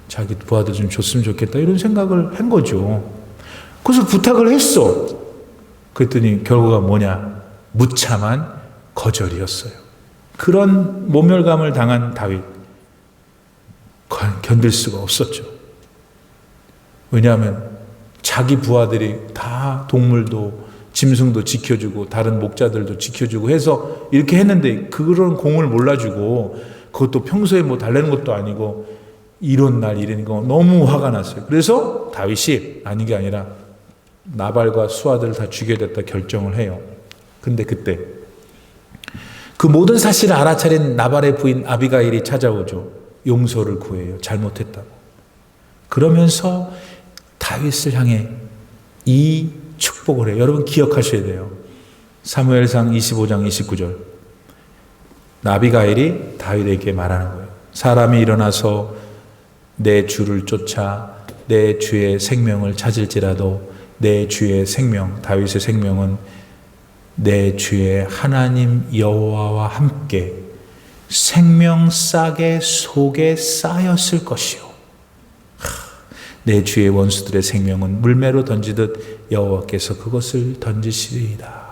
자기 부하들 좀 줬으면 좋겠다 이런 생각을 한 거죠. 그래서 부탁을 했어. 그랬더니 결과가 뭐냐? 무참한 거절이었어요. 그런 모멸감을 당한 다윗 견딜 수가 없었죠. 왜냐하면 자기 부하들이 다 동물도 짐승도 지켜주고 다른 목자들도 지켜주고 해서 이렇게 했는데 그런 공을 몰라주고 그것도 평소에 달래는 것도 아니고 이런 날 이러니까 너무 화가 났어요. 그래서 다윗이 아닌 게 아니라 나발과 수하들을 다 죽여야 됐다 결정을 해요. 근데 그때 그 모든 사실을 알아차린 나발의 부인 아비가일이 찾아오죠. 용서를 구해요. 잘못했다고. 그러면서 다윗을 향해 이 축복을 해요. 여러분 기억하셔야 돼요. 사무엘상 25장 29절. 아비가일이 다윗에게 말하는 거예요. 사람이 일어나서 내 주를 쫓아 내 주의 생명을 찾을지라도 내 주의 생명, 다윗의 생명은 내 주의 하나님 여호와와 함께 생명싸개 속에 쌓였을 것이요. 내 주의 원수들의 생명은 물매로 던지듯 여호와께서 그것을 던지시리이다.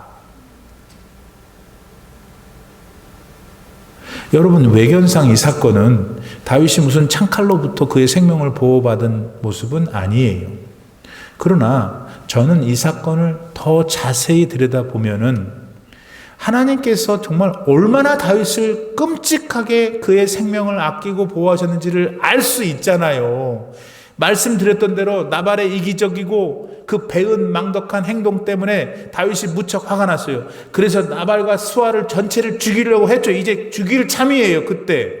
여러분 외견상 이 사건은 다윗이 무슨 창칼로부터 그의 생명을 보호받은 모습은 아니에요. 그러나 저는 이 사건을 더 자세히 들여다보면은 하나님께서 정말 얼마나 다윗을 끔찍하게 그의 생명을 아끼고 보호하셨는지를 알 수 있잖아요. 말씀드렸던 대로 나발의 이기적이고 그 배은 망덕한 행동 때문에 다윗이 무척 화가 났어요. 그래서 나발과 수아를 전체를 죽이려고 했죠. 이제 죽일 참이에요. 그때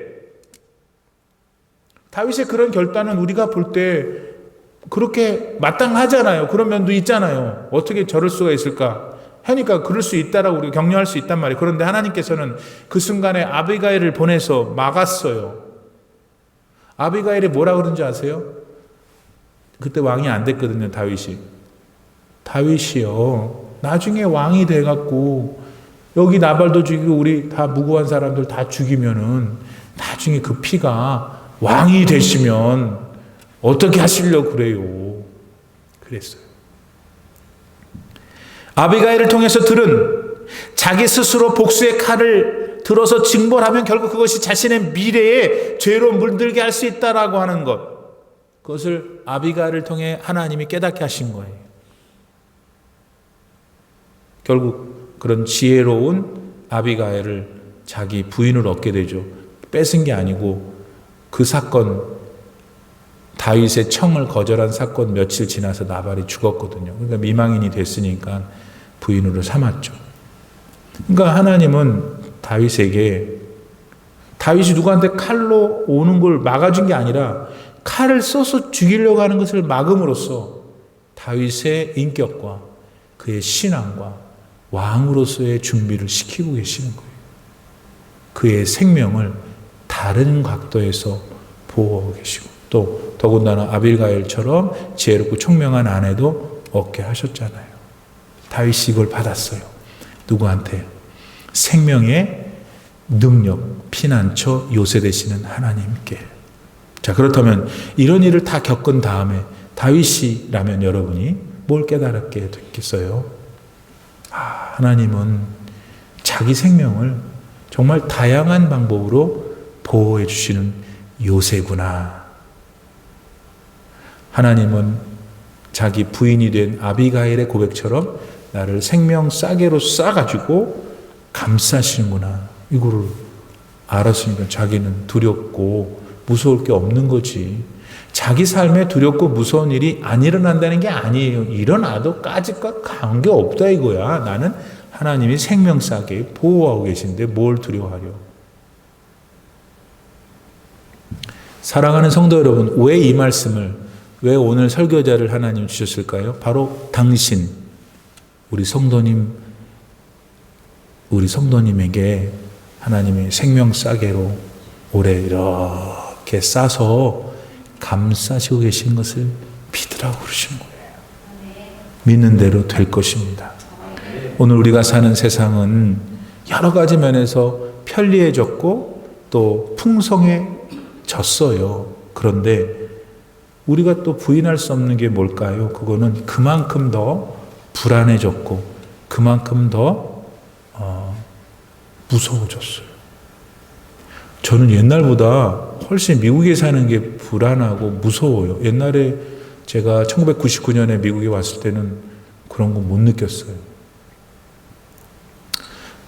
다윗의 그런 결단은 우리가 볼 때 그렇게 마땅하잖아요. 그런 면도 있잖아요. 어떻게 저럴 수가 있을까 하니까 그럴 수 있다라고 우리가 격려할 수 있단 말이에요. 그런데 하나님께서는 그 순간에 아비가일을 보내서 막았어요. 아비가일이 뭐라 그런지 아세요? 그때 왕이 안 됐거든요. 다윗이요 나중에 왕이 돼갖고 여기 나발도 죽이고 우리 다 무고한 사람들 다 죽이면은 나중에 그 피가 왕이 되시면 어떻게 하시려고 그래요. 그랬어요. 아비가일을 통해서 들은 자기 스스로 복수의 칼을 들어서 징벌하면 결국 그것이 자신의 미래에 죄로 물들게 할 수 있다라고 하는 것, 그것을 아비가일을 통해 하나님이 깨닫게 하신 거예요. 결국 그런 지혜로운 아비가일을 자기 부인을 얻게 되죠. 뺏은 게 아니고 그 사건, 다윗의 청을 거절한 사건 며칠 지나서 나발이 죽었거든요. 그러니까 미망인이 됐으니까 부인으로 삼았죠. 그러니까 하나님은 다윗에게, 다윗이 누구한테 칼로 오는 걸 막아준 게 아니라 칼을 써서 죽이려고 하는 것을 막음으로써 다윗의 인격과 그의 신앙과 왕으로서의 준비를 시키고 계시는 거예요. 그의 생명을 다른 각도에서 보호하고 계시고, 또 더군다나 아빌가일처럼 지혜롭고 총명한 아내도 얻게 하셨잖아요. 다윗이 이걸 받았어요. 누구한테? 생명의 능력, 피난처, 요새 되시는 하나님께. 자, 그렇다면 이런 일을 다 겪은 다음에 다윗이라면 여러분이 뭘 깨달았게 됐겠어요? 하나님은 자기 생명을 정말 다양한 방법으로 보호해 주시는 요새구나. 하나님은 자기 부인이 된 아비가일의 고백처럼 나를 생명 싸개로 싸가지고 감싸시는구나. 이거를 알았으니까 자기는 두렵고 무서울 게 없는 거지. 자기 삶에 두렵고 무서운 일이 안 일어난다는 게 아니에요. 일어나도 까짓과 관계없다 이거야. 나는 하나님이 생명 싸게 보호하고 계신데 뭘 두려워하려. 사랑하는 성도 여러분, 왜 이 말씀을, 왜 오늘 설교자를 하나님 주셨을까요? 바로 당신, 우리 성도님에게 하나님이 생명 싸개로 오래 이렇게 싸서 감싸시고 계신 것을 믿으라고 그러신 거예요. 믿는 대로 될 것입니다. 오늘 우리가 사는 세상은 여러 가지 면에서 편리해졌고 또 풍성해졌어요. 그런데 우리가 또 부인할 수 없는 게 뭘까요? 그거는 그만큼 더 불안해졌고 그만큼 더 무서워졌어요. 저는 옛날보다 훨씬 미국에 사는 게 불안하고 무서워요. 옛날에 제가 1999년에 미국에 왔을 때는 그런 거 못 느꼈어요.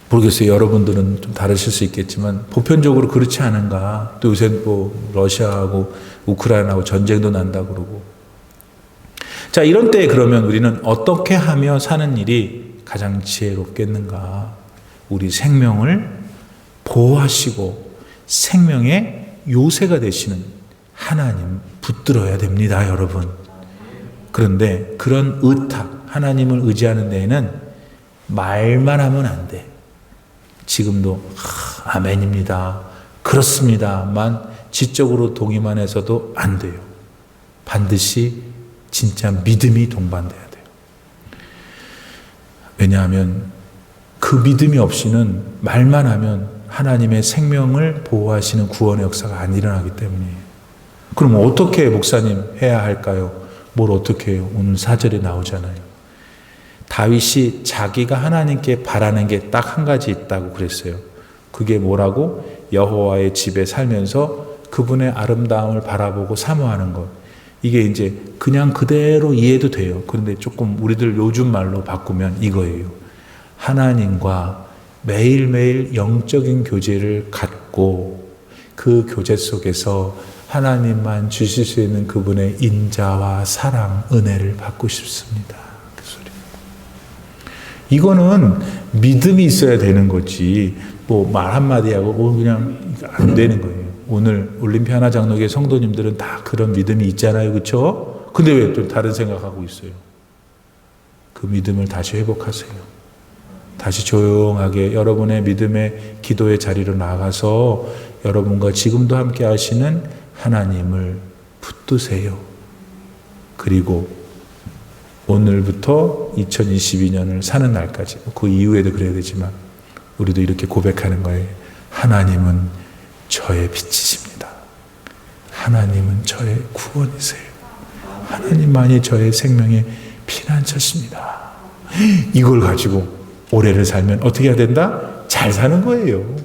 모르겠어요. 여러분들은 좀 다르실 수 있겠지만 보편적으로 그렇지 않은가. 또 요새 뭐 러시아하고 우크라이나하고 전쟁도 난다 그러고. 자, 이런 때에 그러면 우리는 어떻게 하며 사는 일이 가장 지혜롭겠는가? 우리 생명을 보호하시고 생명의 요새가 되시는 하나님 붙들어야 됩니다, 여러분. 그런데 그런 의탁, 하나님을 의지하는 데에는 말만 하면 안 돼. 지금도 아멘입니다, 그렇습니다만 지적으로 동의만 해서도 안 돼요. 반드시 진짜 믿음이 동반돼야 돼요. 왜냐하면 그 믿음이 없이는 말만 하면 하나님의 생명을 보호하시는 구원의 역사가 안 일어나기 때문이에요. 그럼 어떻게 목사님 해야 할까요? 뭘 어떻게 해요? 오늘 4절에 나오잖아요. 다윗이 자기가 하나님께 바라는 게 딱 한 가지 있다고 그랬어요. 그게 뭐라고? 여호와의 집에 살면서 그분의 아름다움을 바라보고 사모하는 것. 이게 이제 그냥 그대로 이해도 돼요. 그런데 조금 우리들 요즘 말로 바꾸면 이거예요. 하나님과 매일매일 영적인 교제를 갖고 그 교제 속에서 하나님만 주실 수 있는 그분의 인자와 사랑, 은혜를 받고 싶습니다. 그 소리. 이거는 믿음이 있어야 되는 거지. 뭐 말 한마디 하고 그냥 안 되는 거예요. 오늘 올림피 하나 장로교회 성도님들은 다 그런 믿음이 있잖아요. 그렇죠? 근데 왜 또 다른 생각하고 있어요? 그 믿음을 다시 회복하세요. 다시 조용하게 여러분의 믿음의 기도의 자리로 나가서 여러분과 지금도 함께 하시는 하나님을 붙드세요. 그리고 오늘부터 2022년을 사는 날까지, 그 이후에도 그래야 되지만 우리도 이렇게 고백하는 거예요. 하나님은 저의 빛이십니다. 하나님은 저의 구원이세요. 하나님만이 저의 생명의 피난처십니다. 이걸 가지고 올해를 살면 어떻게 해야 된다? 잘 사는 거예요.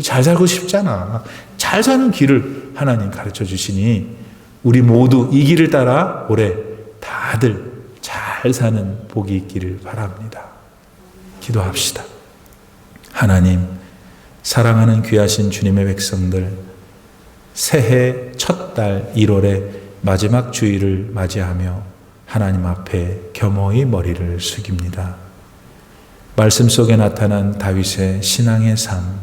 잘 살고 싶잖아. 잘 사는 길을 하나님 가르쳐 주시니 우리 모두 이 길을 따라 올해 다들 잘 사는 복이 있기를 바랍니다. 기도합시다. 하나님, 사랑하는 귀하신 주님의 백성들, 새해 첫 달 1월의 마지막 주일을 맞이하며 하나님 앞에 겸허히 머리를 숙입니다. 말씀 속에 나타난 다윗의 신앙의 삶,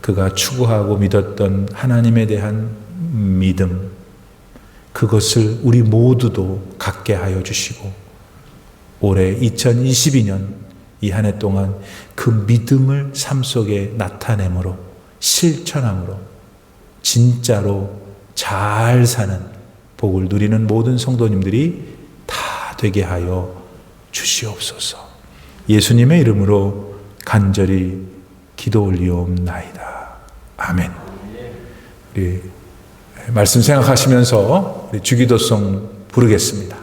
그가 추구하고 믿었던 하나님에 대한 믿음, 그것을 우리 모두도 갖게 하여 주시고 올해 2022년 이 한 해 동안 그 믿음을 삶 속에 나타내므로 실천함으로 진짜로 잘 사는 복을 누리는 모든 성도님들이 다 되게 하여 주시옵소서. 예수님의 이름으로 간절히 기도 올리옵나이다. 아멘. 우리 말씀 생각하시면서 우리 주기도송 부르겠습니다.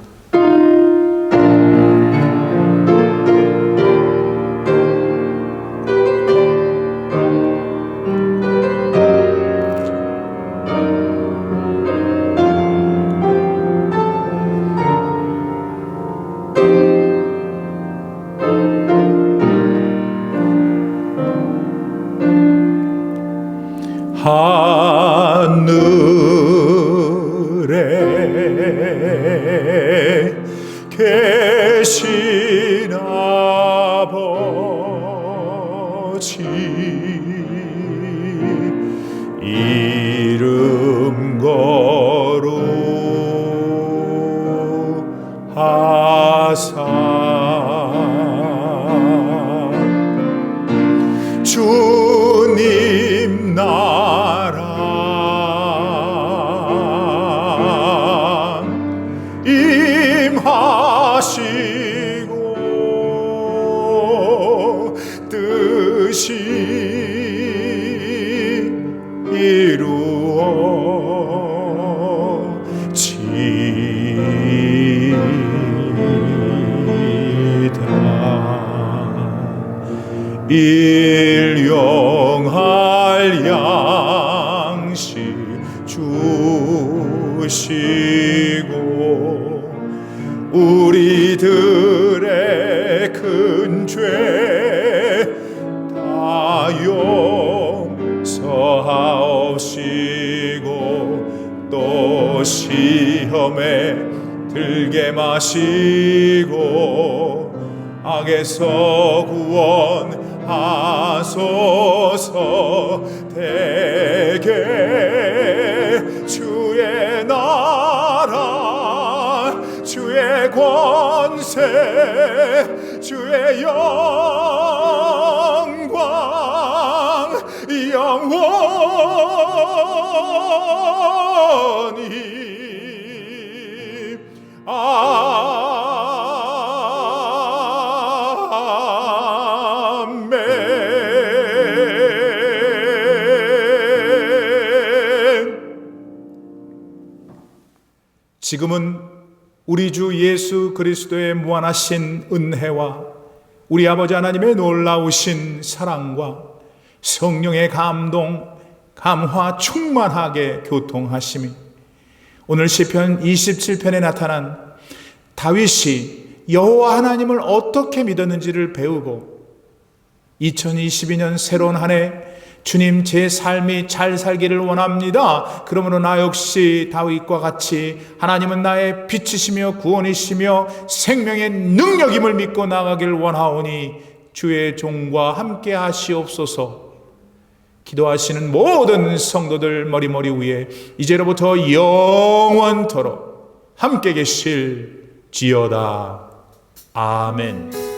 하늘에 계신 아버지 이름 거룩하사 주님 나라 임하시고 뜻이 이루어지이다. 일용할 양식 주시고 우리들의 큰 죄 다 용서하옵시고 또 시험에 들게 마시고 악에서 구원하소서. 대개 주의 나라 주의 권세 주의 영광 영원히 아멘. 지금은 우리 주 예수 그리스도의 무한하신 은혜와 우리 아버지 하나님의 놀라우신 사랑과 성령의 감동, 감화 충만하게 교통하심이 오늘 시편 27편에 나타난 다윗이 여호와 하나님을 어떻게 믿었는지를 배우고 2022년 새로운 한 해 주님 제 삶이 잘 살기를 원합니다. 그러므로 나 역시 다윗과 같이 하나님은 나의 빛이시며 구원이시며 생명의 능력임을 믿고 나가길 원하오니 주의 종과 함께 하시옵소서. 기도하시는 모든 성도들 머리 위에 이제로부터 영원토록 함께 계실 지어다. 아멘.